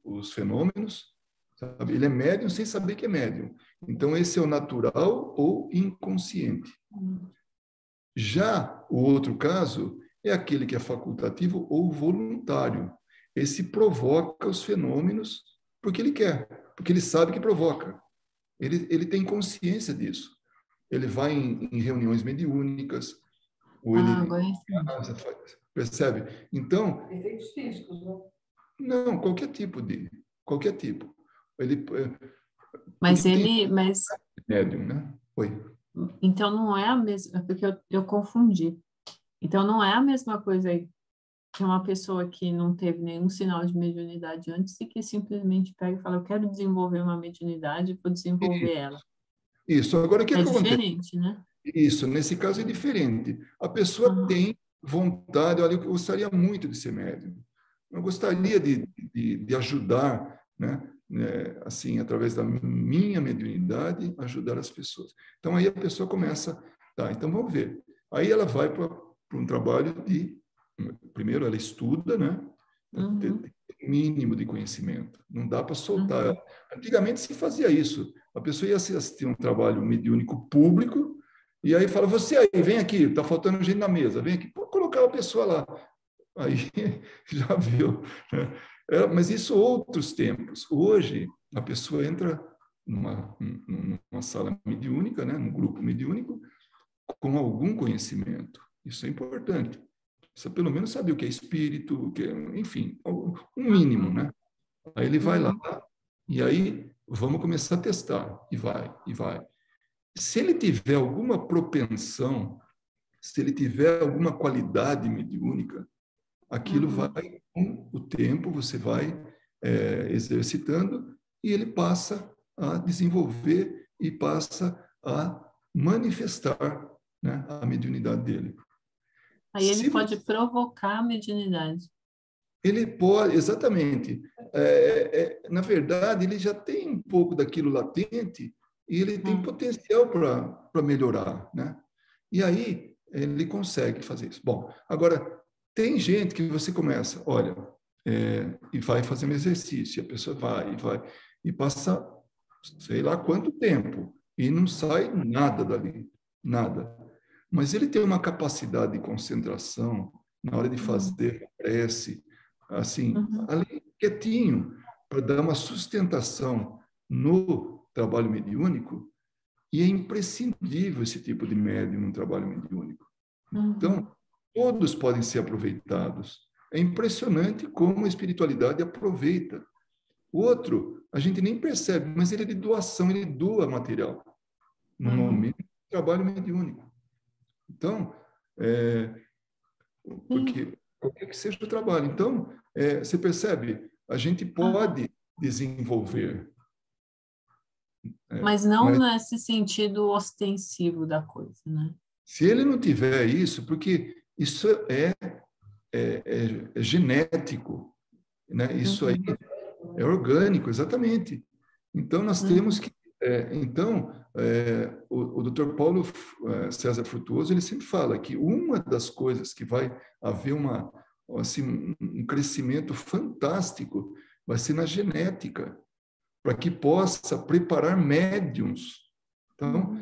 os fenômenos, sabe? Ele é médium sem saber que é médium. Então, esse é o natural ou inconsciente. Já o outro caso é aquele que é facultativo ou voluntário. Esse provoca os fenômenos porque ele quer, porque ele sabe que provoca. Ele tem consciência disso. Ele vai em reuniões mediúnicas, ou ele... Percebe? Então... Efeitos físicos, não? Não, qualquer tipo. Mas médium, né? Oi. Então não é a mesma, porque eu confundi. Então não é a mesma coisa que é uma pessoa que não teve nenhum sinal de mediunidade antes e que simplesmente pega e fala, eu quero desenvolver uma mediunidade, vou desenvolver ela. Isso. Agora, o que É que acontece? diferente, né? Isso, nesse caso é diferente. A pessoa Uhum. tem vontade, olha, eu gostaria muito de ser médium. Eu gostaria de ajudar, né? Assim, através da minha mediunidade, ajudar as pessoas. Então, aí a pessoa começa, tá, então vamos ver. Aí ela vai para um trabalho de, primeiro ela estuda, né? Uhum. Ter mínimo de conhecimento. Não dá para soltar. Uhum. Antigamente se fazia isso. A pessoa ia assistir um trabalho mediúnico público, e aí fala, você aí, vem aqui, está faltando gente na mesa, vem aqui. Pô, colocar a pessoa lá. Aí já viu. Né? Mas isso outros tempos. Hoje, a pessoa entra numa sala mediúnica, né? Num grupo mediúnico, com algum conhecimento. Isso é importante. Precisa pelo menos saber o que é espírito, o que é, enfim, um mínimo, né? Aí ele vai lá, e aí vamos começar a testar. E vai, e vai. Se ele tiver alguma propensão, se ele tiver alguma qualidade mediúnica, aquilo vai, com o tempo, você vai exercitando e ele passa a desenvolver e passa a manifestar, né, a mediunidade dele. Aí ele pode provocar a mediunidade. Ele pode, exatamente. Na verdade, ele já tem um pouco daquilo latente e ele tem potencial para melhorar, né? E aí ele consegue fazer isso. Bom, agora, tem gente que você começa, olha, e vai fazendo exercício, a pessoa vai, e passa sei lá quanto tempo, e não sai nada dali, nada. Mas ele tem uma capacidade de concentração na hora de fazer a prece, assim, ali quietinho, para dar uma sustentação no trabalho mediúnico, e é imprescindível esse tipo de médium no trabalho mediúnico. Então, todos podem ser aproveitados. É impressionante como a espiritualidade aproveita. O outro, a gente nem percebe, mas ele é de doação, ele doa material no momento do trabalho mediúnico. Então, porque qualquer que seja o trabalho. Então, você percebe, a gente pode desenvolver. Mas não nesse sentido ostensivo da coisa, né? Se ele não tiver isso, porque isso é genético, né? Isso aí é orgânico, exatamente. Então, nós temos que... o Dr. Paulo César Frutuoso, ele sempre fala que uma das coisas que vai haver um crescimento fantástico vai ser na genética, para que possa preparar médiums. Então,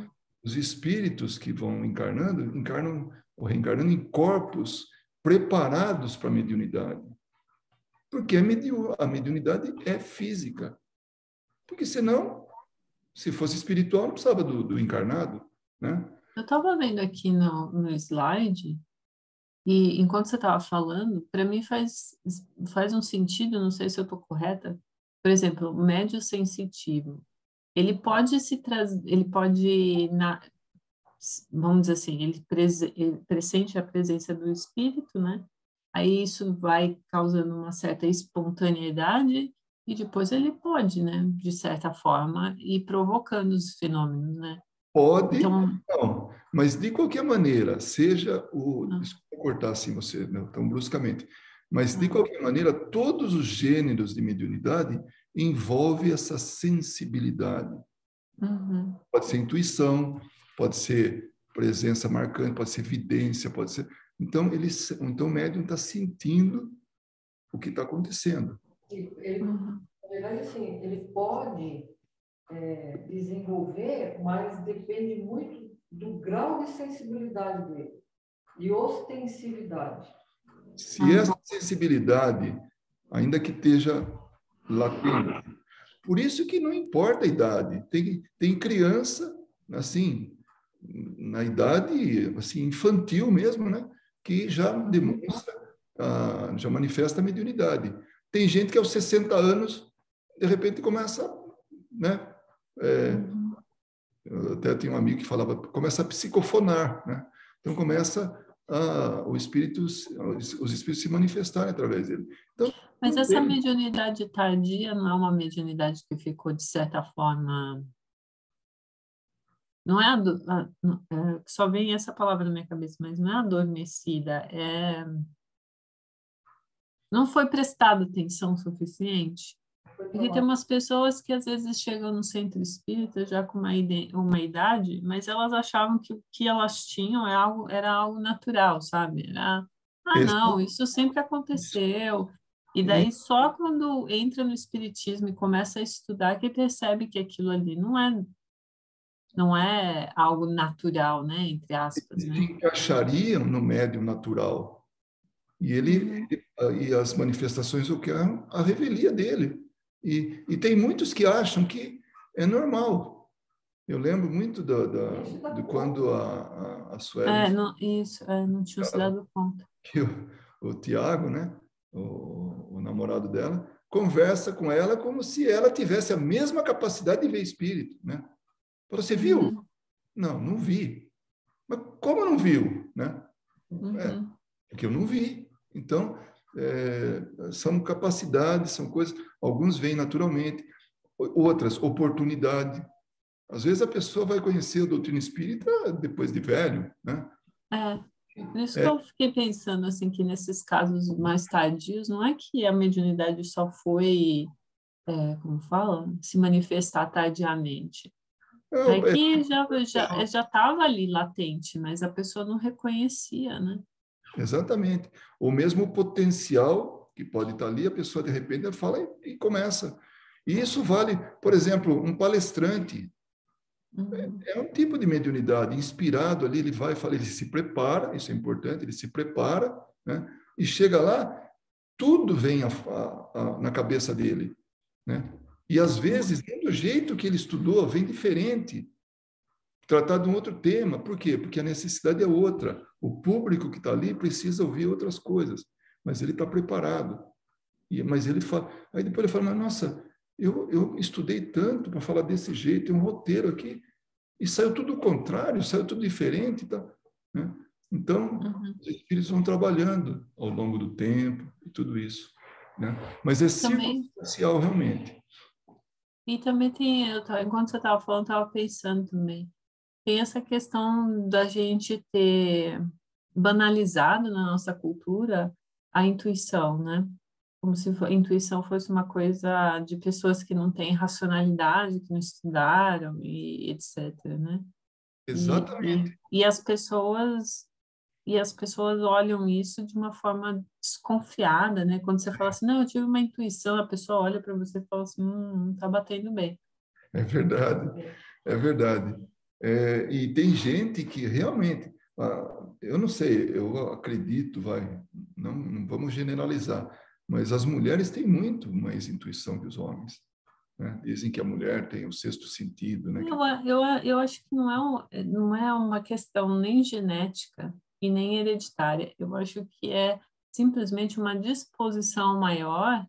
os espíritos que vão encarnam ou reencarnando em corpos preparados para a mediunidade. Porque a mediunidade é física. Porque senão, se fosse espiritual, não precisava do encarnado, né? Eu estava vendo aqui no slide, e enquanto você estava falando, para mim faz um sentido, não sei se eu estou correta. Por exemplo, o médio sensitivo, ele pode vamos dizer assim, ele pressente a presença do espírito, né? Aí isso vai causando uma certa espontaneidade e depois ele pode, né, de certa forma, ir provocando os fenômenos, né? Pode, então, não. Mas de qualquer maneira, seja o... Desculpa cortar assim você, não, tão bruscamente. Mas, de qualquer maneira, todos os gêneros de mediunidade envolvem essa sensibilidade. Pode ser intuição, pode ser presença marcante, pode ser vidência, pode ser... Então, o médium está sentindo o que está acontecendo. Na verdade, assim, ele pode desenvolver, mas depende muito do grau de sensibilidade dele e ostensividade. Se essa sensibilidade, ainda que esteja latente, por isso que não importa a idade, tem criança, assim, na idade assim, infantil mesmo, né, que já demonstra, já manifesta a mediunidade. Tem gente que aos 60 anos, de repente, começa, né, eu até tinha um amigo que falava, começa a psicofonar, né? Então começa os espíritos se manifestarem através dele. Então, mas essa mediunidade tardia não é uma mediunidade que ficou, de certa forma... Não é, só vem essa palavra na minha cabeça, mas não é adormecida, não foi prestada atenção suficiente. Porque tem umas pessoas que às vezes chegam no centro espírita já com uma idade, mas elas achavam que o que elas tinham era algo natural, sabe? Não, isso sempre aconteceu. E daí só quando entra no espiritismo e começa a estudar que percebe que aquilo ali não é algo natural, né? Entre aspas, se né? encaixariam no médium natural. E e as manifestações ocorreram a revelia dele. E tem muitos que acham que é normal. Eu lembro muito de quando a Sueli... não tinha se dado conta. Que o Tiago, né, o namorado dela, conversa com ela como se ela tivesse a mesma capacidade de ver espírito, né? Fala, você viu? Não vi. Mas como não viu, né? Porque eu não vi. Então, são capacidades, são coisas, alguns vêm naturalmente, outras, oportunidade. Às vezes a pessoa vai conhecer a doutrina espírita depois de velho, né? Por isso que eu fiquei pensando, assim, que nesses casos mais tardios, não é que a mediunidade só foi, como fala, se manifestar tardiamente. É que já estava ali latente, mas a pessoa não reconhecia, né? Exatamente. O mesmo potencial que pode estar ali, a pessoa de repente fala e começa. E isso vale, por exemplo, um palestrante. É um tipo de mediunidade, inspirado ali, ele vai falar, ele se prepara, isso é importante, ele se prepara, né? E chega lá, tudo vem na cabeça dele, né? E às vezes, do jeito que ele estudou, vem diferente, tratar de um outro tema. Por quê? Porque a necessidade é outra. O público que está ali precisa ouvir outras coisas, mas ele está preparado. Mas ele fala, aí depois ele fala, mas nossa, eu estudei tanto para falar desse jeito, tem um roteiro aqui, e saiu tudo o contrário, saiu tudo diferente. Tá, né? Então, os espíritos vão trabalhando ao longo do tempo e tudo isso. Né? Mas é circunstancial, realmente. E também tem, enquanto você estava falando, eu estava pensando também, tem essa questão da gente ter banalizado na nossa cultura a intuição, né? Como se a intuição fosse uma coisa de pessoas que não têm racionalidade, que não estudaram e etc, né? Exatamente. E as pessoas olham isso de uma forma desconfiada, né? Quando você fala assim, não, eu tive uma intuição, a pessoa olha para você e fala assim, não tá batendo bem. É verdade, é verdade. E tem gente que realmente, eu não sei, eu acredito, não vamos generalizar, mas as mulheres têm muito mais intuição que os homens. Né? Dizem que a mulher tem o sexto sentido. Né? Eu acho que não é uma questão nem genética e nem hereditária. Eu acho que é simplesmente uma disposição maior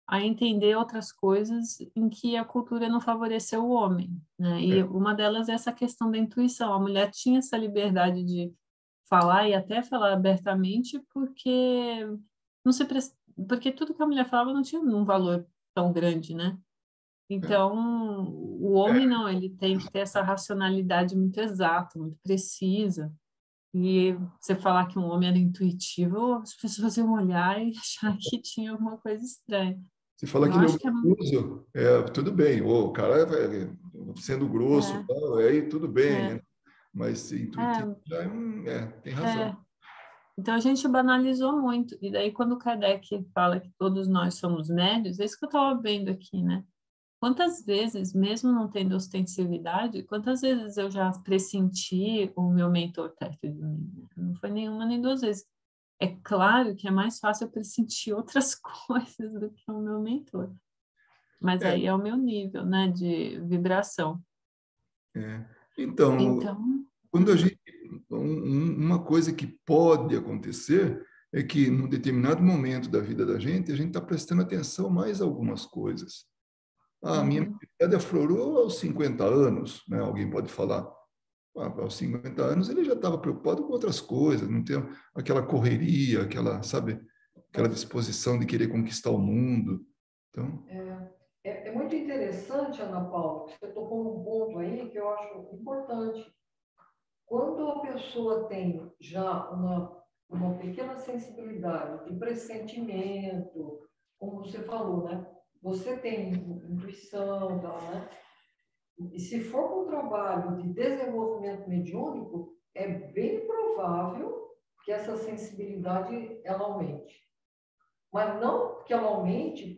a entender outras coisas em que a cultura não favoreceu o homem, né? E uma delas é essa questão da intuição. A mulher tinha essa liberdade de falar e até falar abertamente porque porque tudo que a mulher falava não tinha um valor tão grande, né? Então, o homem não, ele tem que ter essa racionalidade muito exata, muito precisa. E você falar que um homem era intuitivo, as pessoas iam olhar e achar que tinha alguma coisa estranha. Se fala que ele é grosso, tudo bem. O cara sendo grosso, aí tudo bem. Né? Mas intuitivo tem razão. Então, a gente banalizou muito. E daí, quando o Kardec fala que todos nós somos médios, é isso que eu estava vendo aqui, né? Quantas vezes, mesmo não tendo ostensividade, quantas vezes eu já pressenti o meu mentor perto de mim? Não foi nenhuma nem duas vezes. É claro que é mais fácil eu pressentir outras coisas do que o meu mentor. Mas aí é o meu nível, né, de vibração. Então, quando a gente... Uma coisa que pode acontecer é que, num determinado momento da vida da gente, a gente está prestando atenção mais a algumas coisas. A minha atividade aflorou aos 50 anos, né? Alguém pode falar. Aos 50 anos ele já estava preocupado com outras coisas, não tem aquela correria, aquela, sabe, aquela disposição de querer conquistar o mundo. Então... É muito interessante, Ana Paula, você tocou num ponto aí que eu acho importante. Quando a pessoa tem já uma pequena sensibilidade de pressentimento, como você falou, né? Você tem intuição, tal, né? E se for um trabalho de desenvolvimento mediúnico, é bem provável que essa sensibilidade ela aumente. Mas não que ela aumente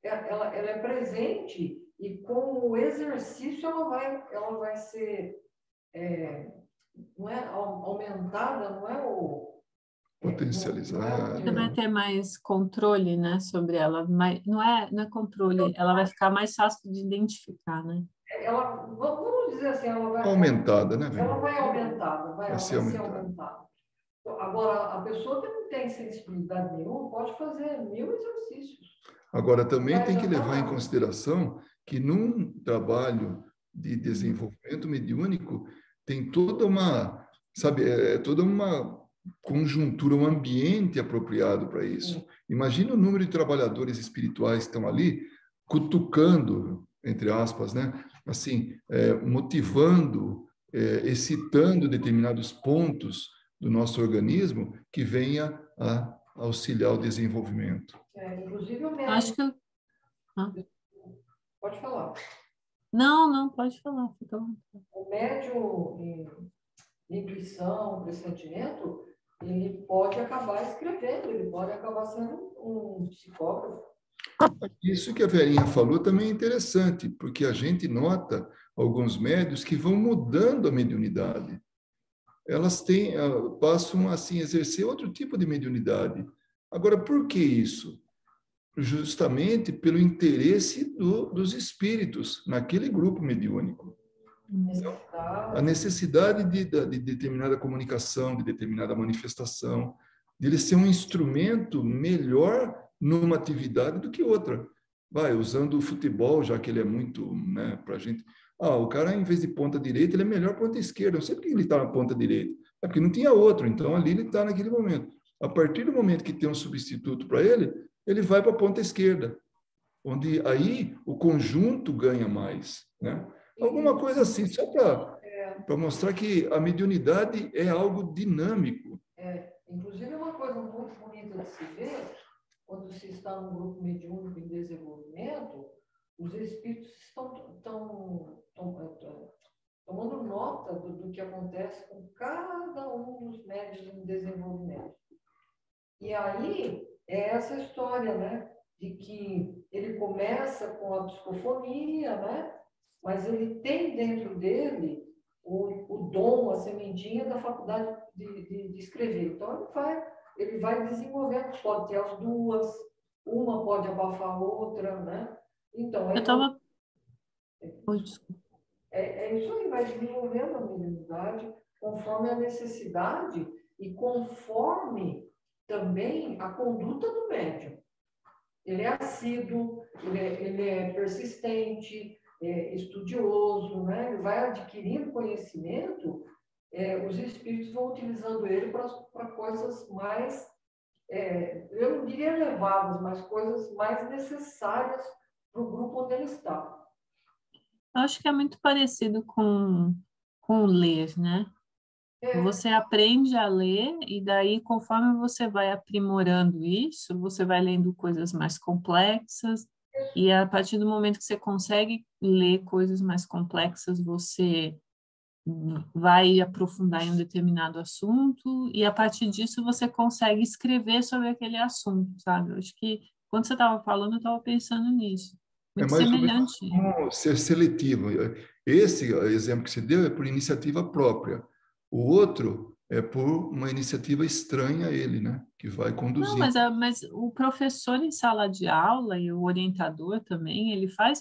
ela é presente e com o exercício ela vai ser não é aumentada, não é o potencializada. Você vai ter mais controle, né, sobre ela, mas não é controle, ela vai ficar mais fácil de identificar, né? Ela, vamos dizer assim, ela vai Aumentada, né? Ela vai aumentada, Vai ser aumentada. Agora, a pessoa que não tem sensibilidade nenhuma pode fazer 1000 exercícios. Agora, também tem que levar em consideração que num trabalho de desenvolvimento mediúnico tem toda uma, sabe, toda uma conjuntura, um ambiente apropriado para isso. Sim. Imagina o número de trabalhadores espirituais que estão ali cutucando, entre aspas, né? Assim, motivando, excitando determinados pontos do nosso organismo que venha a auxiliar o desenvolvimento. Inclusive o médium. Acho que Pode falar. Não, pode falar. Fica bom. O médium de intuição, pressentimento, ele pode acabar escrevendo, ele pode acabar sendo um psicógrafo. Isso que a Verinha falou também é interessante, porque a gente nota alguns médios que vão mudando a mediunidade. Elas passam assim, a exercer outro tipo de mediunidade. Agora, por que isso? Justamente pelo interesse dos espíritos naquele grupo mediúnico. Então, a necessidade de determinada comunicação, de determinada manifestação, de ele ser um instrumento melhor numa atividade do que outra. Usando o futebol, já que ele é muito, né, para a gente... o cara, em vez de ponta direita, ele é melhor ponta esquerda. Eu não sei por que ele está na ponta direita. É porque não tinha outro, então ali ele está naquele momento. A partir do momento que tem um substituto para ele, ele vai para a ponta esquerda, onde aí o conjunto ganha mais, né? Alguma coisa assim, só para mostrar que a mediunidade é algo dinâmico. Inclusive, uma coisa muito bonita de se ver, quando se está num grupo mediúnico em desenvolvimento, os espíritos estão tomando nota do que acontece com cada um dos médios em desenvolvimento. E aí, é essa história, né? De que ele começa com a psicofonia, né? Mas ele tem dentro dele o dom, a sementinha da faculdade de escrever. Então, ele vai desenvolvendo, pode ter as duas, uma pode abafar a outra, né? Então, Eu estava... É isso aí, vai desenvolvendo a mediunidade conforme a necessidade e conforme também a conduta do médium. Ele é assíduo, ele é persistente, estudioso, né? Ele vai adquirindo conhecimento, os espíritos vão utilizando ele para coisas mais, eu não diria elevadas, mas coisas mais necessárias para o grupo onde ele está. Acho que é muito parecido com ler, né? Você aprende a ler e daí, conforme você vai aprimorando isso, você vai lendo coisas mais complexas e a partir do momento que você consegue ler coisas mais complexas, você vai aprofundar em um determinado assunto e a partir disso você consegue escrever sobre aquele assunto, sabe? Eu acho que quando você estava falando, eu estava pensando nisso. Muito mais semelhante. Como ser seletivo. Esse exemplo que você deu é por iniciativa própria. O outro é por uma iniciativa estranha a ele, né? Que vai conduzir. Não, mas o professor em sala de aula e o orientador também, ele faz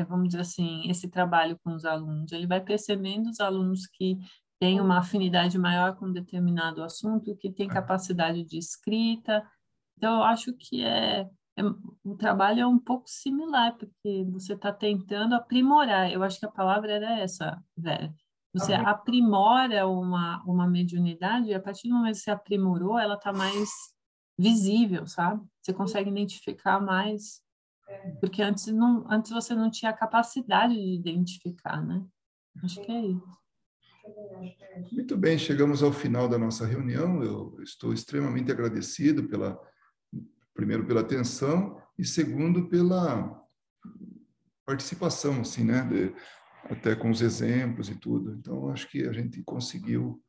vamos dizer assim, esse trabalho com os alunos. Ele vai percebendo os alunos que têm uma afinidade maior com um determinado assunto, que têm capacidade de escrita. Então, eu acho que o trabalho é um pouco similar, porque você está tentando aprimorar. Eu acho que a palavra era essa, Vera. Você aprimora uma mediunidade, e a partir do momento que você aprimorou, ela está mais visível, sabe? Você consegue identificar mais, porque antes você não tinha a capacidade de identificar, né? Acho que é isso. Muito bem, chegamos ao final da nossa reunião. Eu estou extremamente agradecido primeiro pela atenção e segundo pela participação, assim, né? Até com os exemplos e tudo. Então, acho que a gente conseguiu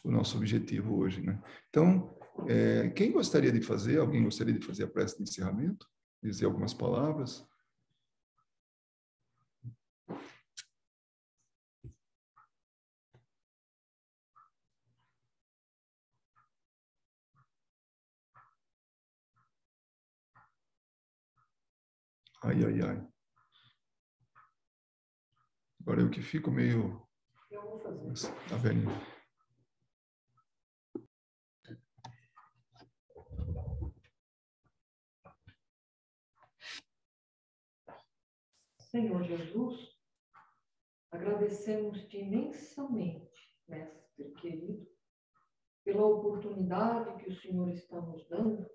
o nosso objetivo hoje, né? Então, quem gostaria de fazer? Alguém gostaria de fazer a prece de encerramento? Dizer algumas palavras? Ai, ai, ai. Agora eu que fico meio... Eu vou fazer. Tá velhinho. Senhor Jesus, agradecemos-te imensamente, Mestre querido, pela oportunidade que o Senhor está nos dando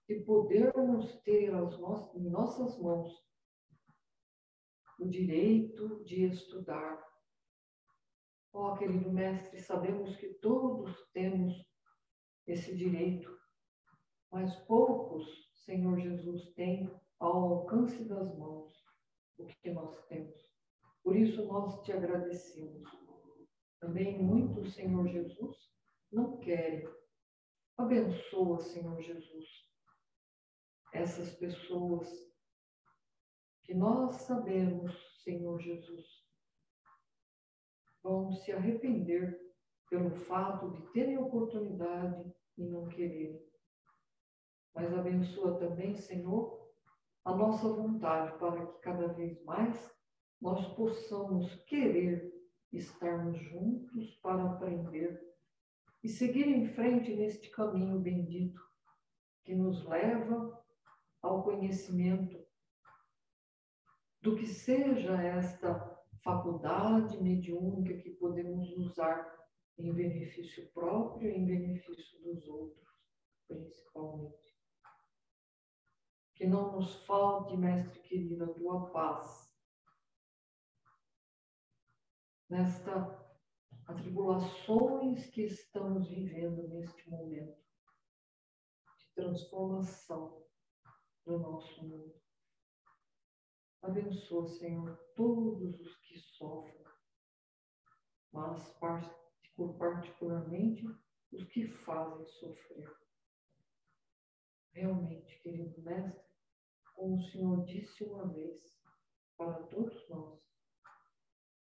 de podermos ter em nossas mãos o direito de estudar. Ó, querido Mestre, sabemos que todos temos esse direito, mas poucos, Senhor Jesus, têm ao alcance das mãos o que nós temos. Por isso nós te agradecemos. Também muitos, Senhor Jesus, não querem. Abençoa, Senhor Jesus, essas pessoas que nós sabemos, Senhor Jesus, vão se arrepender pelo fato de terem oportunidade e não quererem. Mas abençoa também, Senhor, a nossa vontade para que cada vez mais nós possamos querer estarmos juntos para aprender e seguir em frente neste caminho bendito que nos leva ao conhecimento do que seja esta faculdade mediúnica que podemos usar em benefício próprio e em benefício dos outros, principalmente. Que não nos falte, Mestre querido, a tua paz nesta atribulações que estamos vivendo neste momento de transformação do nosso mundo. Abençoa, Senhor, todos os que sofrem, mas particularmente os que fazem sofrer. Realmente, querido Mestre, como o Senhor disse uma vez para todos nós,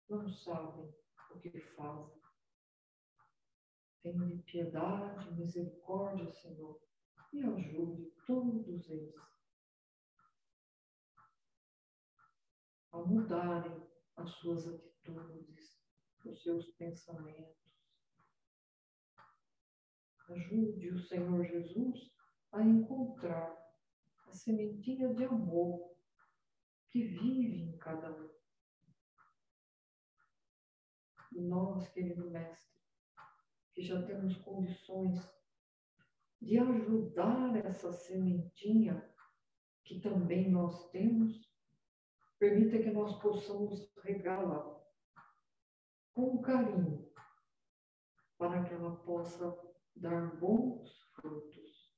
não sabem o que fazem. Tenha piedade, misericórdia, Senhor, e ajude todos eles a mudarem as suas atitudes, os seus pensamentos. Ajude o Senhor Jesus a encontrar a sementinha de amor que vive em cada um. E nós, querido Mestre, que já temos condições de ajudar essa sementinha que também nós temos, permita que nós possamos regá-la com carinho, para que ela possa dar bons frutos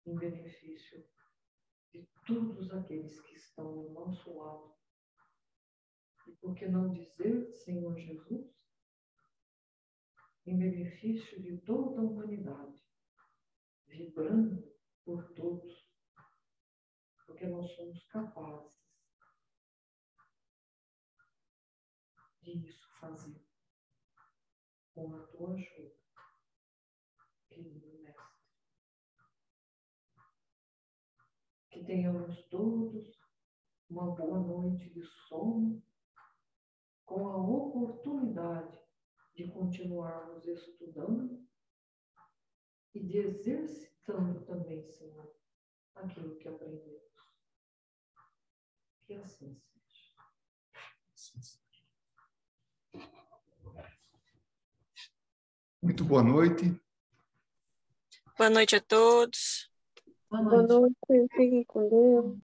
em benefício de todos aqueles que estão ao nosso lado. E por que não dizer, Senhor Jesus, em benefício de toda a humanidade, vibrando por todos, porque nós somos capazes de isso fazer com a tua ajuda, querido Mestre. Que tenhamos todos uma boa noite de sono, com a oportunidade de continuarmos estudando e de exercitando também, Senhor, aquilo que aprendemos. Que assim seja. Muito boa noite. Boa noite a todos. Boa Boa noite. noite, fiquem com Deus.